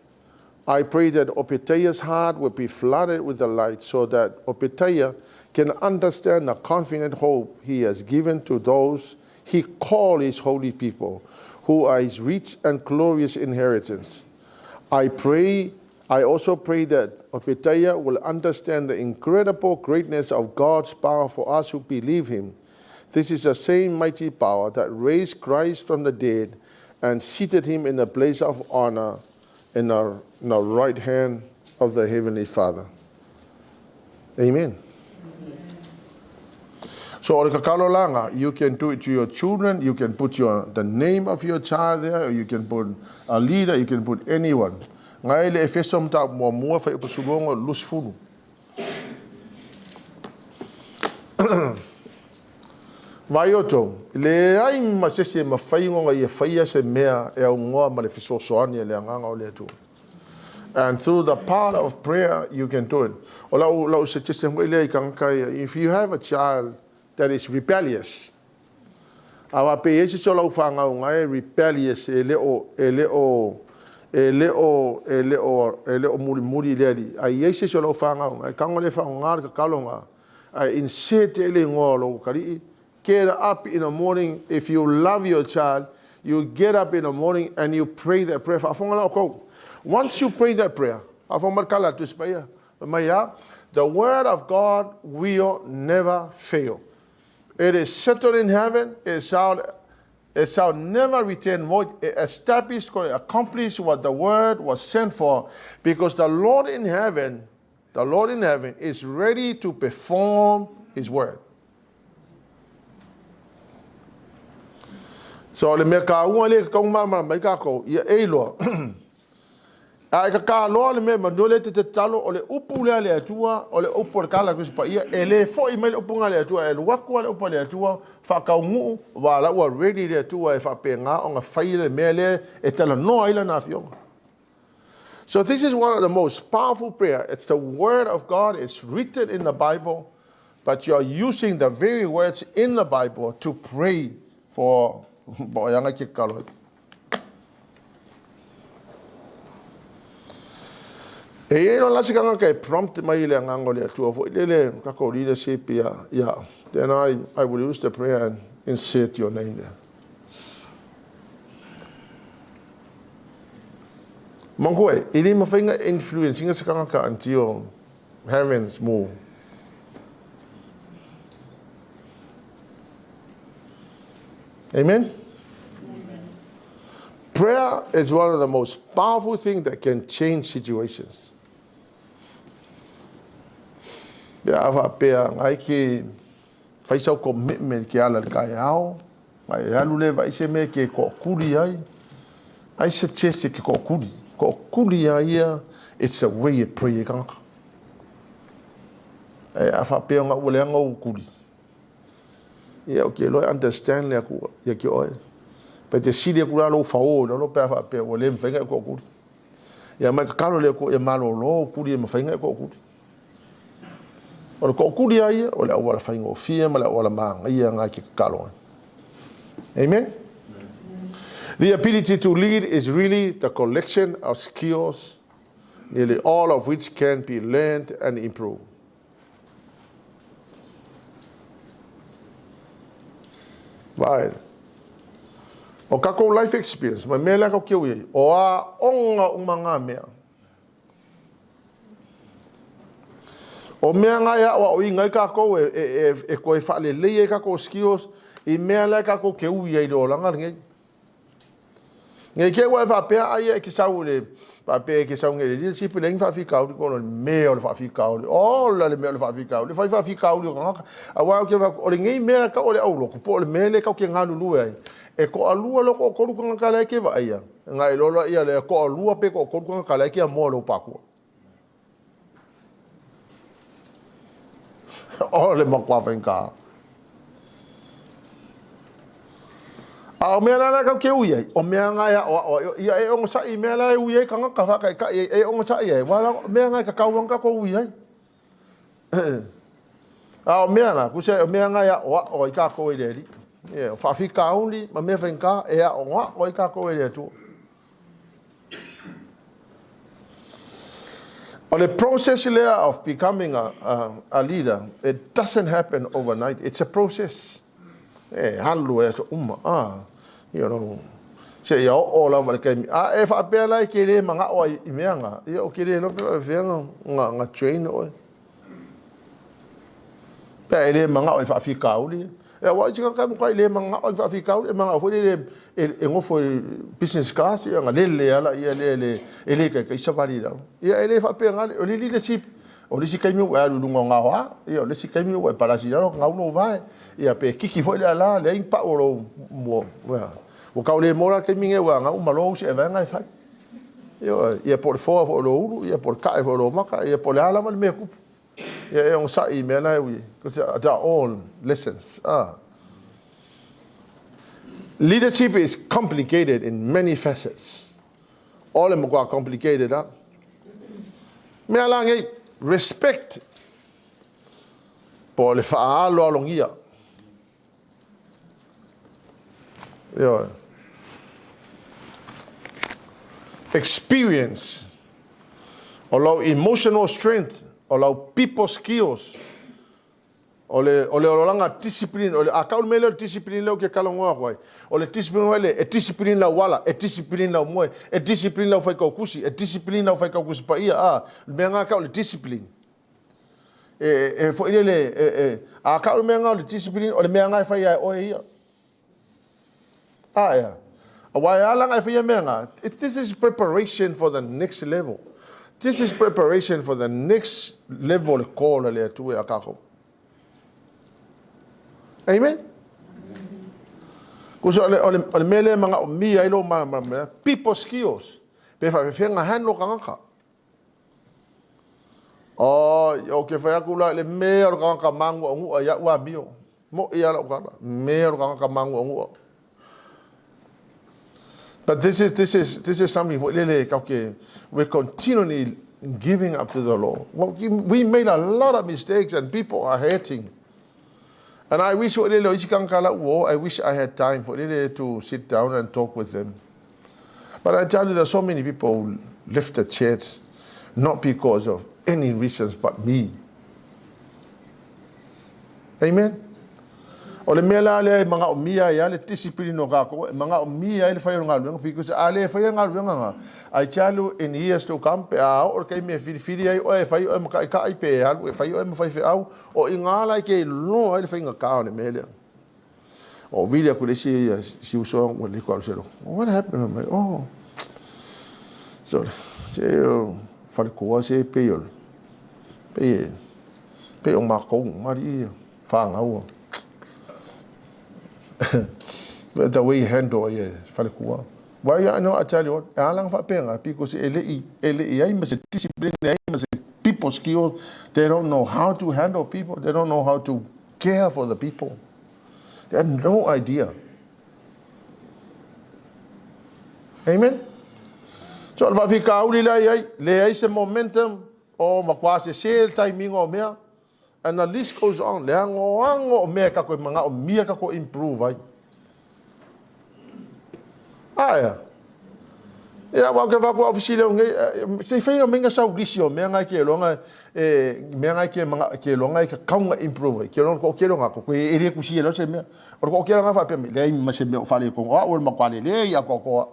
I pray that Obadiah's heart will be flooded with the light, so that Obadiah can understand the confident hope he has given to those he called his holy people, who are his rich and glorious inheritance. I also pray that Obadiah will understand the incredible greatness of God's power for us who believe him. This is the same mighty power that raised Christ from the dead and seated him in a place of honor in the right hand of the Heavenly Father. Amen. So, you can do it to your children. You can put the name of your child there, or you can put a leader, you can put anyone. Ngai le Efeso mta mo fa ipusulongo lusfulu. Vaioto le ai masese mafaingo ngai faia se mea e ngoa malefiso soani le nganga o le tu. And through the power of prayer, you can do it. If you have a child that is rebellious, our rebellious, muri leli. I yesi solo fanga, I kangole fanga kalonga. I insist ngolo kali. Get up in the morning. If you love your child, you get up in the morning and you pray that prayer. Once you pray that prayer, the word of God will never fail. It is settled in heaven. It shall never return void. It established, accomplished what the word was sent for, because the Lord in heaven is ready to perform his word. So le meka le kong mama mai ka ko ia elo. Ai ka lo le me mandole te talo o le upu le atua o le upu kala ku pa ia ele fo i mai upu le atua e waku le upu le atua fa ka ngu wala wa ready le atua e fa penga o nga fai le mele e tala no ila na fio. So this is one of the most powerful prayer. It's the word of God. It's written in the Bible, but you are using the very words in the Bible to pray for boyanga ki kalo. E no la sikanga ke prompt mai le ngango le tu fo le ka ko leadership ya. Then I will use the prayer and insert your name there. Mongwe, ini mafinga influencing sikanga ka until heavens move. Amen. Prayer is one of the most powerful things that can change situations. Ava pea ngai ki faisau commitment ki ala kai ao, mai alu le vai se me ke ko kuri ai. Ai se chese ki ko kuri ai, it's a way of prayer kan. Ava pea nga ule nga kuri. Yeah, okay, lo understand le ku ya ki oi. But the city kula lo fao lo pe fa pe o le mfenga ko ku ya ma ka le ko e malo lo ku le mfenga ko ku o ko ku dia ia o la wala fainga o fia ma la wala ma ia nga ki ka lo. Amen. The ability to lead is really the collection of skills, nearly all of which can be learned and improved. Vai. O kako life experience, ma mea laka keu iei. O a onga umanga mea. O mea ngai a o ingai kako e koe whaale lei e kako skills, I mea laka kako keu iei lo langa ngei. Ngei ke ua whapea ai e ki sau le, whapea ki sau ngei le sipi le inga whawhikau li kono mea o le whawhikau li. O la le mea o le whawhikau li, whawhikau li o kangaka. A wau ke whako, o le ngei mea ka o le au loko, po o le mea le kau ke ngālu lua ai. E ko alua loko o koru kanga kalai ke wa ia. Ngai lola ia le ko alua pe ko koru kanga kalai ke a moa lo pakua. O le makua whenka. A o mea lana kau ke ui ai, o mea ngai ia e ongo sa I mea lai ui ai kanga ka whaka e ongo sa I ai, wala mea ngai ka kauanga ko ui ai. A o mea ngai, kuse o mea ngai o I ka koe le li. Whawhika auli, ma mea whenka e a o I ka koe le tu. O the process layer of becoming a leader, it doesn't happen overnight. It's a process. Halu e so you know, se ia o la wale kai e fa pe lai ke le manga o I meanga ia o ke le no pe venga nga train o pe le manga o fa fika uli e wa tinga ka mo le manga o fa fika uli manga fo le e ngofo business class ia nga le ala ia le ka isa valida ia ele fa pe nga o le leadership o le si kai mi wa lu nga wa ia le si kai mi wa para si no nga uno vai ia pe kiki foi la le impa o lo mo o ka le mora ke minge wa nga uma lo se va nga fa ia por fo o lo ia por ka o lo maka ia por ala mal me ku ia on sa I me na wi they are all lessons leadership is complicated in many facets all them are complicated me ala ngai respect por le fa lo longia experience allow emotional strength allow people skills ole langa discipline ole akau mele discipline lo ke kalonga kwai ole discipline wale e discipline la wala e discipline la moe e discipline la fai kaukusi e discipline la fai kaukusi pa ia menga ka ole discipline fo ile akau menga ole discipline ole menga fai ai o ia yeah. Why alang I feel menga? This is preparation for the next level. This is preparation for the next level call le tu akako. Amen. Kuso ole mele manga mi ai lo ma people skills. Pe fa nga han lo kanga. O ke fa akula le me ro kanga mango ngu ya wa bio. Mo ia lo kanga. Me ro kanga mango ngu. But this is something we're continually giving up to the Lord. Well, we made a lot of mistakes and people are hurting. And I wish I had time for to sit down and talk with them. But I tell you, there's so many people who left the church not because of any reasons but me. Amen. O le mea le manga o mia ia le discipline no kako manga o mia le fai nga luenga because ale fai nga luenga ai chalu in years to come pe a o kai me fili ai o fai o ka ai pe alu e fai o me fai fe au o ingala ke lo ai fai nga ka le mele o vilia ku le si uso o le ko selo what happened so fa ko se pe yo pe o ma ko mari fa nga o the way you handle falekua. Why I know I tell you what, alang fa penga because ai mas discipline ai mas people skills. They don't know how to handle people. They don't know how to care for the people. They have no idea. Amen. So va ficar uli le ai se momentum o makwase se timing o mea. And the list goes on. Le ango me ka ko manga o mia ka ko improve ai. Aya. Ya wa ke va ko ofisile nge se fe menga sa uglisio menga ke longa menga ke longa ke kaunga improve ke longa ko ke longa ko ere ku si lo se me o ko ke longa fa pe le ma se me fa le ko o ma kwale le ya ko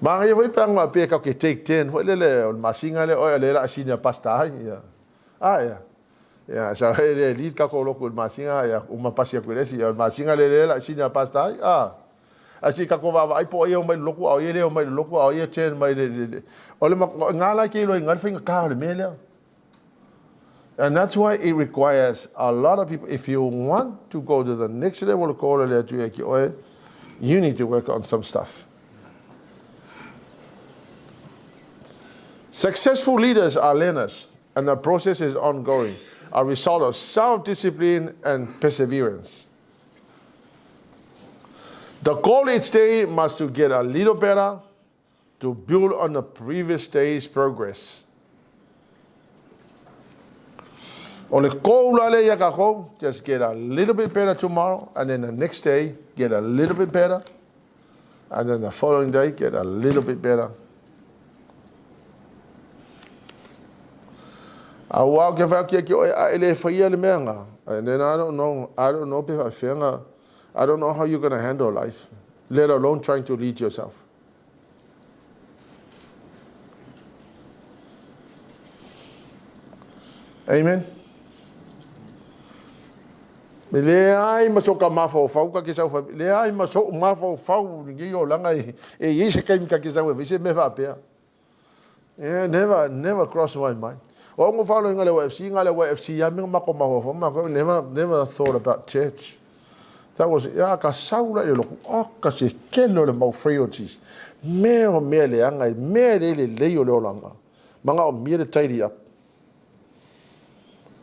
ma ye voi pang ma pe ka ke take 10 foi le ma singa le o le la sina pasta ya ya ya sa le lead ka ko lo ko ma singa ya uma pasia ko le si ma singa le la sina pasta asi ka ko va ai po yo mai loko o ye le mai loko o ye ten mai le o le ngala ke lo ngal finga ka le mele. And that's why it requires a lot of people. If you want to go to the next level of call, you need to work on some stuff. Successful leaders are learners, and the process is ongoing, a result of self-discipline and perseverance. The goal each day must to get a little better, to build on the previous day's progress. Only just get a little bit better tomorrow, and then the next day get a little bit better, and then the following day get a little bit better. And then I don't know how you're going to handle life, let alone trying to lead yourself. Amen. Le ai masoka mafo fau ka ke sa fa le ai maso mafo fau ngi yo langa e se ka ka ke sa we se me fa pe never crossed my mind o ngo fa lo ngale FC ya me ma ko ma fo ma ko never thought about church. That was ya ka saula le lo o ka se ke lo le mo frailties me o me le anga me le yo lo langa manga o me le tidy up.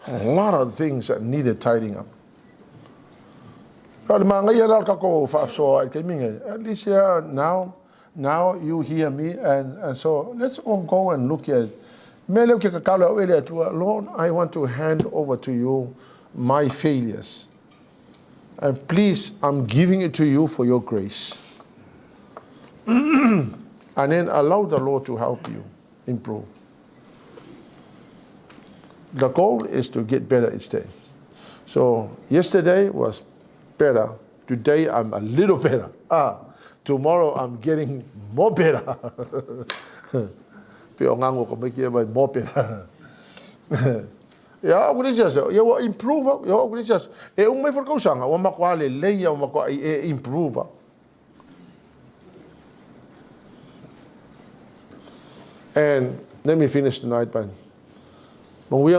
A lot of things that needed tidying up. At least now you hear me, and so let's all go and look at. Lord, I want to hand over to you my failures, and please, I'm giving it to you for your grace. And then allow the Lord to help you improve. The goal is to get better each day. So yesterday was better. Today I'm a little better. Tomorrow I'm getting more better. More better. Yeah, you improve. Improve. And let me finish tonight, man. Love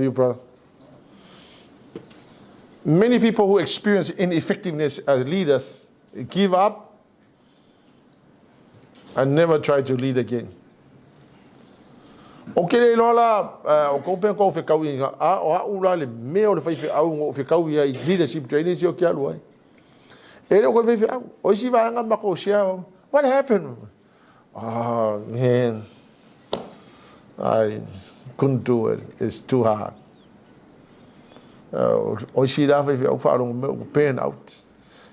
you, brother. Many people who experience ineffectiveness as leaders give up and never try to lead again. Okay, lola o kopen ko fe kawinga o ula le me o le fai fe au fe kawia leadership training si o kia luai. Ele ko fe au o si va nga mako sia. What happened? Man, I couldn't do it. It's too hard. O si da fe o fa lo me pain out.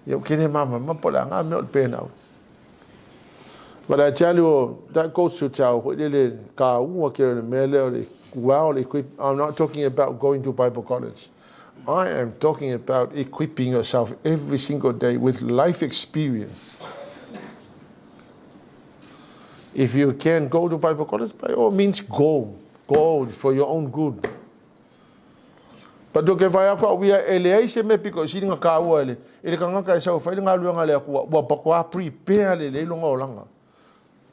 Yo kene mama pola nga me pain out. But I tell you, that goes to tell I'm not talking about going to Bible college. I am talking about equipping yourself every single day with life experience. If you can go to Bible college, by all means go. Go for your own good. But if I we are LA because sitting a car, it can go fighting out prepare the long.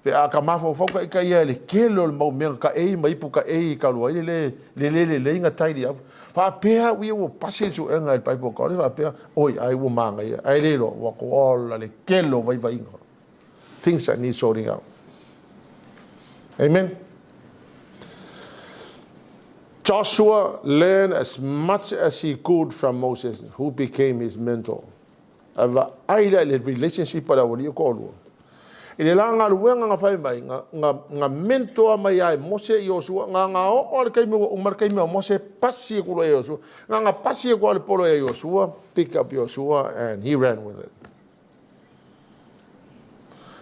Pe a ka mafo foka I ka ia le kelo le mau mea ka ei mai puka ei ka lua le inga tairi au. Fa pea ui o pase su enga il paipo ka le fa pea oi ai wo manga ia ai le lo wa ko ola le kelo vai inga. Things that need sorting out. Amen. Joshua learned as much as he could from Moses, who became his mentor. Ava ai le relationship para o li ko lu. Ile la nga luenga nga fai mai nga mentor mai ai Mose i Yosua nga o le kai me o mar kai me Mose pasi ko le Yosua nga pasi ko le polo e Yosua, pick up Yosua and he ran with it.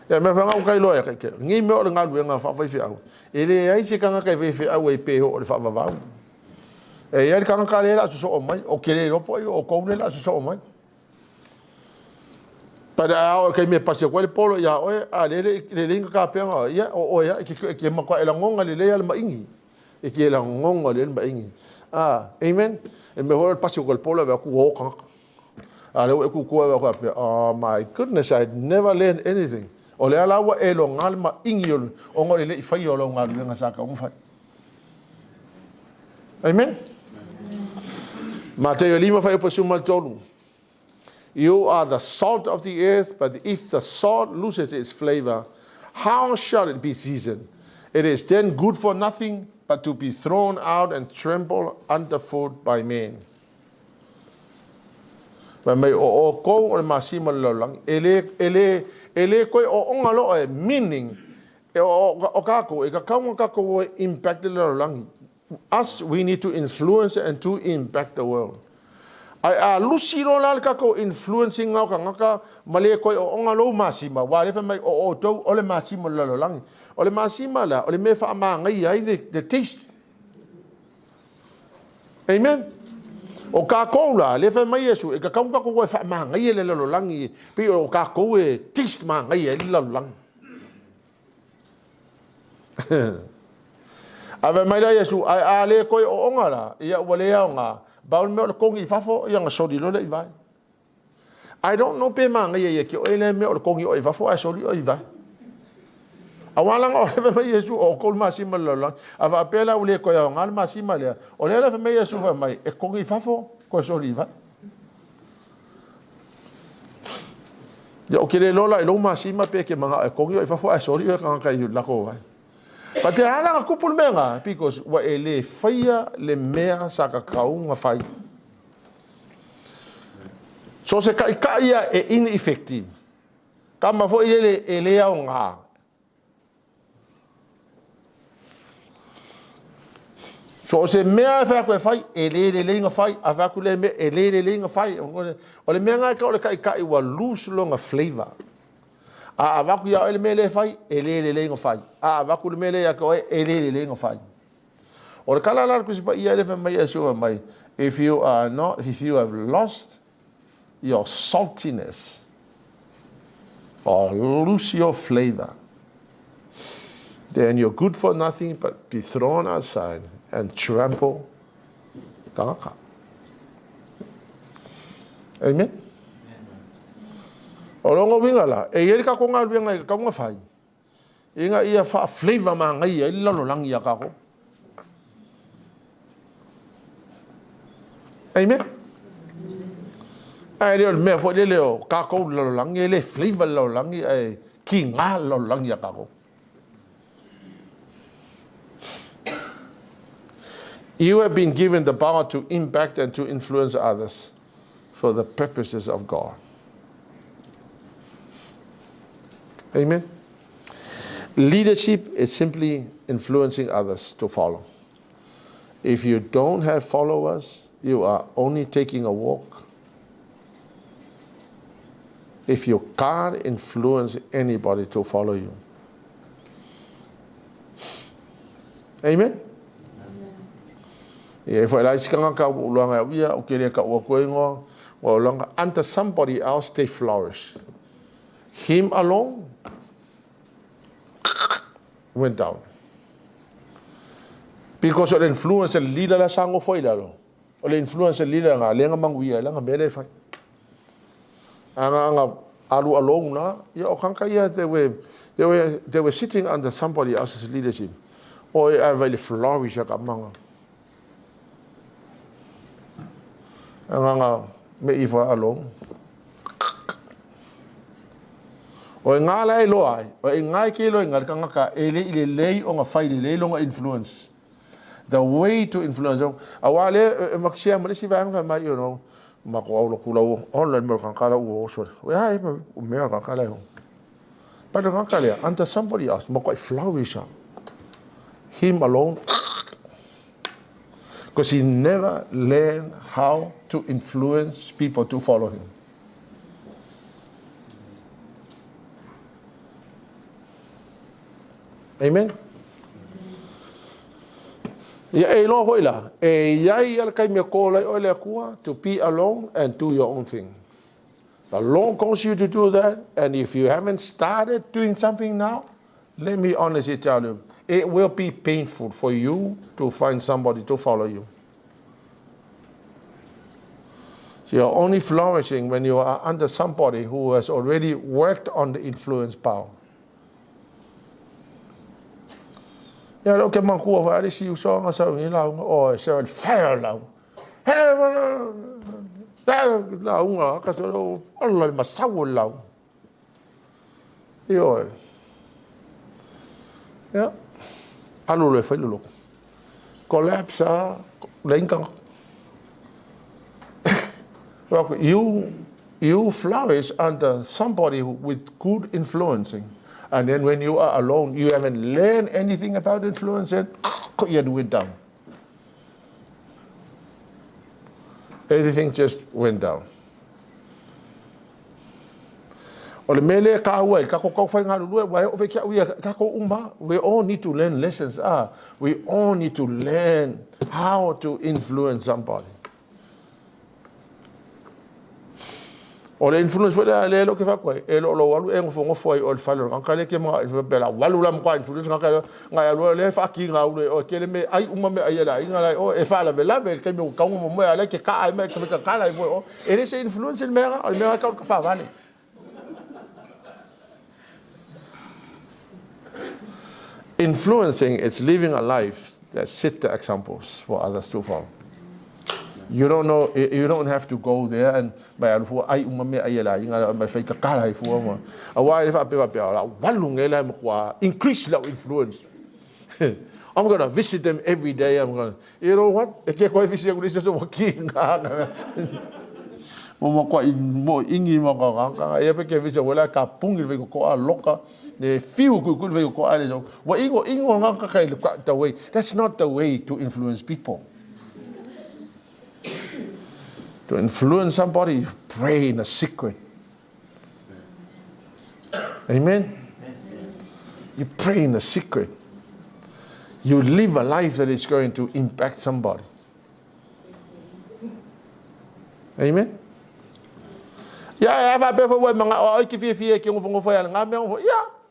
Ya me fa nga kai lo ya kai ngi me o nga luenga fa fai fi au. Ile ai se kanga kai fi au e pe o le fa va. E ia kanga ka le la so o mai o kele ro po o ko le la so o mai. Pada o kai me pase ko le polo ya o a le linga ka pe ya o ya ke ma ko ela ngonga le ya le maingi e ke ela ngonga le maingi amen e me vol pase ko le polo va ku o ka ale ku ko va pe oh my goodness, I never learned anything o le ala wa elo ngal maingi o ngol le fai o lo ngal nga sa ka fai amen. Mateo 5 fai po sumal tolu. You are the salt of the earth, but if the salt loses its flavor, how shall it be seasoned? It is then good for nothing but to be thrown out and trampled underfoot by men. But may o ko o masima lolang ele ko o ngalo e meaning o kako e ka kako impact lolang. Us, we need to influence and to impact the world. Ai lusi ro la ka ko influencing ngau ka male ko o ngalo masima wa le fa mai o to o le masima lo lang o le masima la o le me fa ma ngai ai the taste. Amen. O ka ko la le fa mai yesu e ka ka ko fa ma ngai le lo lang i pi o ka ko e taste ma ngai le lo lang. Ave mai la yesu ai le ko o ngala ia wale ya nga ba me o kongi fafo yang sori lo le vai. I don't know pe manga ye ki o ele me o kongi o fafo a sori o vai. Awalang o le me Yesu o kol masima lo la ava pela ule ko ya ngal masima le o le me Yesu va mai e kongi fafo ko sori vai. Ya o kele lo la lo masima pe ke manga e kongi o fafo a sori o kan kai la ko vai. But te ala ka kupul menga because wa ele faia le mea sa ka kaunga fai. So se ka ia e ineffective. Kama fo ele ele au nga. So se mea fa ko fai ele le nga fai ava ku le me ele le nga fai o le menga ka o le ka wa lose longa flavor. Avaku ya ele mele fai ele le ngo fai avaku le mele ya ko ele le ngo fai o le kala la ku sipa ia le fa mai aso mai if you have lost your saltiness or lose your flavor, then you're good for nothing but be thrown outside and trample kaka. Amen. O longo winga la e ele ka ko ngal winga ka nga fai inga ia fa flavor ma ngai ai lo lang ia ka ko. Amen. Ai le me fo le o ka ko lo lang ele flavor lo lang ai ki nga lo lang ia ka ko. You have been given the power to impact and to influence others for the purposes of God. Amen. Leadership is simply influencing others to follow. If you don't have followers, you are only taking a walk. If you can't influence anybody to follow you. Amen. Yeah, if I like ka ulanga ia o kele ka o koingo o longa until somebody else they flourish. Him alone went down. Because of the influence of the leader la sango foi lalo. O le influence of the leader nga lenga manguia la nga mele fai. Anga alu alone na ya o kanka ia they were sitting under somebody else's leadership. O e avele flourish ka manga. Anga me ifa alone. O ngala e loai o ngai ke lo ngal kanga ka ele lei o nga fai le longa influence. The way to influence awale maksia mo si vang fa mai no mako au lo kula o online mo kan kala o so we ai me kan kala o But under somebody else, more quite flourish. Him alone, because he never learned how to influence people to follow him. Amen. To be alone and do your own thing. The Lord calls you to do that, and if you haven't started doing something now, let me honestly tell you, it will be painful for you to find somebody to follow you. So you're only flourishing when you are under somebody who has already worked on the influence power. Ja, ook heb man gehoord waar is hij zo en zo in lang oh zo fair lang. Lang ka zo Allah ma sawl lang. Yo. Ja. Allo le felo. Collapse lenkan. You flourish under somebody with good influencing. And then when you are alone, you haven't learned anything about influence, and you do it down. Everything just went down. We all need to learn lessons. We all need to learn how to influence somebody. O le influence foi le lo ke fa koi e lo walu e ngofo ngofo ai o falo ngakale ke mga bela walu la mkwa influence ngakale ngaya lo le fa ki nga o ke le me ai uma me ai la inga o e fa la vela vel ke me ka mo mo ala ke ka ai me ke ka la o e le se influence le mera o mera ka fa vale. Influencing, it's living a life that set the examples for others to follow. You don't know. You don't have to go there and by alfu ai umame ayela inga mai fai ka kala ai fu ma. Awai fa pe la walung ele mo increase the influence. I'm going to visit them every day. I'm going to, you know what? E ke ko visit ko just walking. Mo ko ingi mo ka e pe ke visit wala ka pungi ve ko a loka ne fiu ku ve ko ale jo. Wa ingo nga ka the way. That's not the way to influence people. To influence somebody, you pray in a secret. Amen? You pray in a secret. You live a life that is going to impact somebody. Amen? Yeah,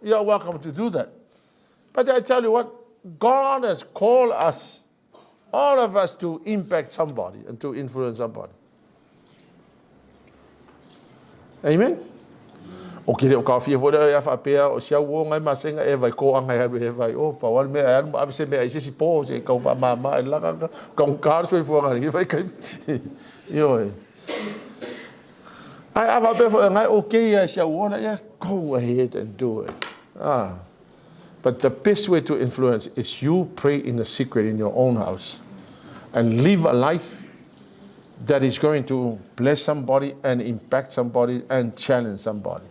you're welcome to do that. But I tell you what, God has called us, all of us, to impact somebody and to influence somebody. Amen. Okay, o ka fia fo ya fa pe o sia wo ngai masenga e vai ko anga e vai o pa wan me a se me ai se si po se ka fa mama e la ka un car so fo ngai vai kai yo ai ava pe fo ngai okay ya sia wo na ya go ahead and do it. But the best way to influence is you pray in the secret in your own house and live a life that is going to bless somebody and impact somebody and challenge somebody.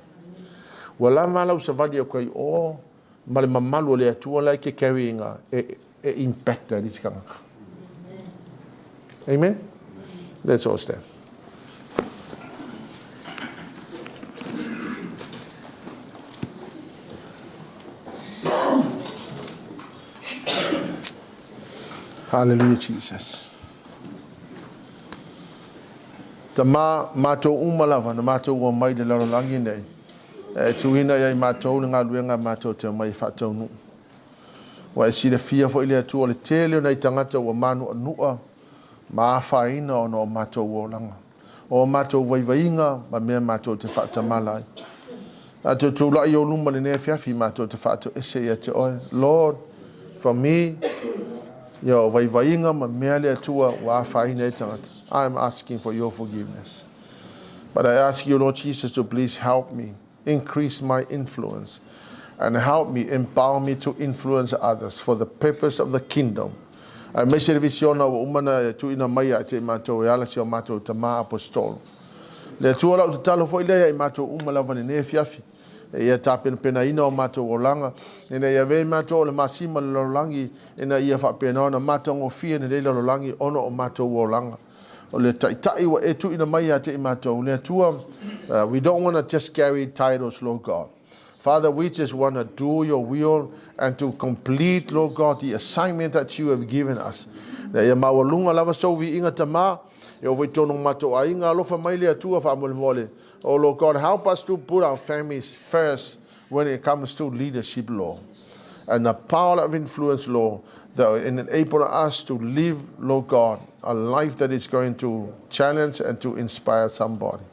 Wala mala usavadi ko o male mamalu le atu la ke carrying e impact this kanga. Amen. Let's all stand. Hallelujah, Jesus. Ta mato umalava na mato wa mai de laro langi nei tuina ya mato nga luenga mato te mai fato nu wa si de fia fo ile tu ole tele na tangata wa manu anua ma faina no mato wo langa o mato vai vainga ma me mato te fata malai ato tu la yo luma ne fia fi mato te fato ese ya te o Lord, for me yo vai vainga ma me ale tua wa faina tangata. I'm asking for your forgiveness. But I ask you, Lord Jesus, to please help me, increase my influence, and help me, empower me to influence others for the purpose of the kingdom. I may say visiona umana tu ina maya te mato yala si mato tama apostol. Le tu ala utalo fo ile mato umala vane ne fiafi. ia tapen pena ina o matou o langa ina ia ve matou le masima le lolangi ina ia fa pena ona matou o fia le lolangi ono o matou o langa o le tai wa etu ina mai ate matou le tua we don't want to just carry titles, Lord God. Father, we just want to do your will and to complete, Lord God, the assignment that you have given us. Na ia mawalunga lava sovi inga tama e o tono matou a inga alofa mai le atua fa mole. Oh Lord God, help us to put our families first when it comes to leadership, Lord. And the power of influence, Lord, that enable us to live, Lord God, a life that is going to challenge and to inspire somebody.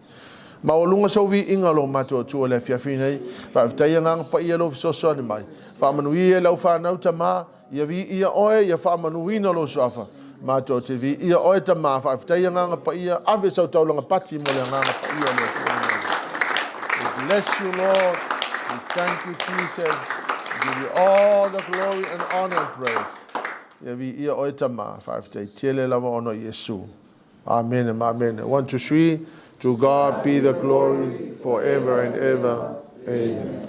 Maolunga sovi inga lo mato tua le fiafine fa ftai nga pa ia lo so so ni mai fa manuia lo fa na tama ia vi ia oe ia fa manuina lo sofa mato te vi ia oe tama fa ftai nga pa ia ave so tau nga pati mo le nga pa ia le. We bless you, Lord. We thank you, Jesus. We give you all the glory and honor and praise. Ia vi ia oe tama fa ftai tele lava ono Yesu. Amen and amen. 1 2 3. To God be the glory forever and ever. Amen.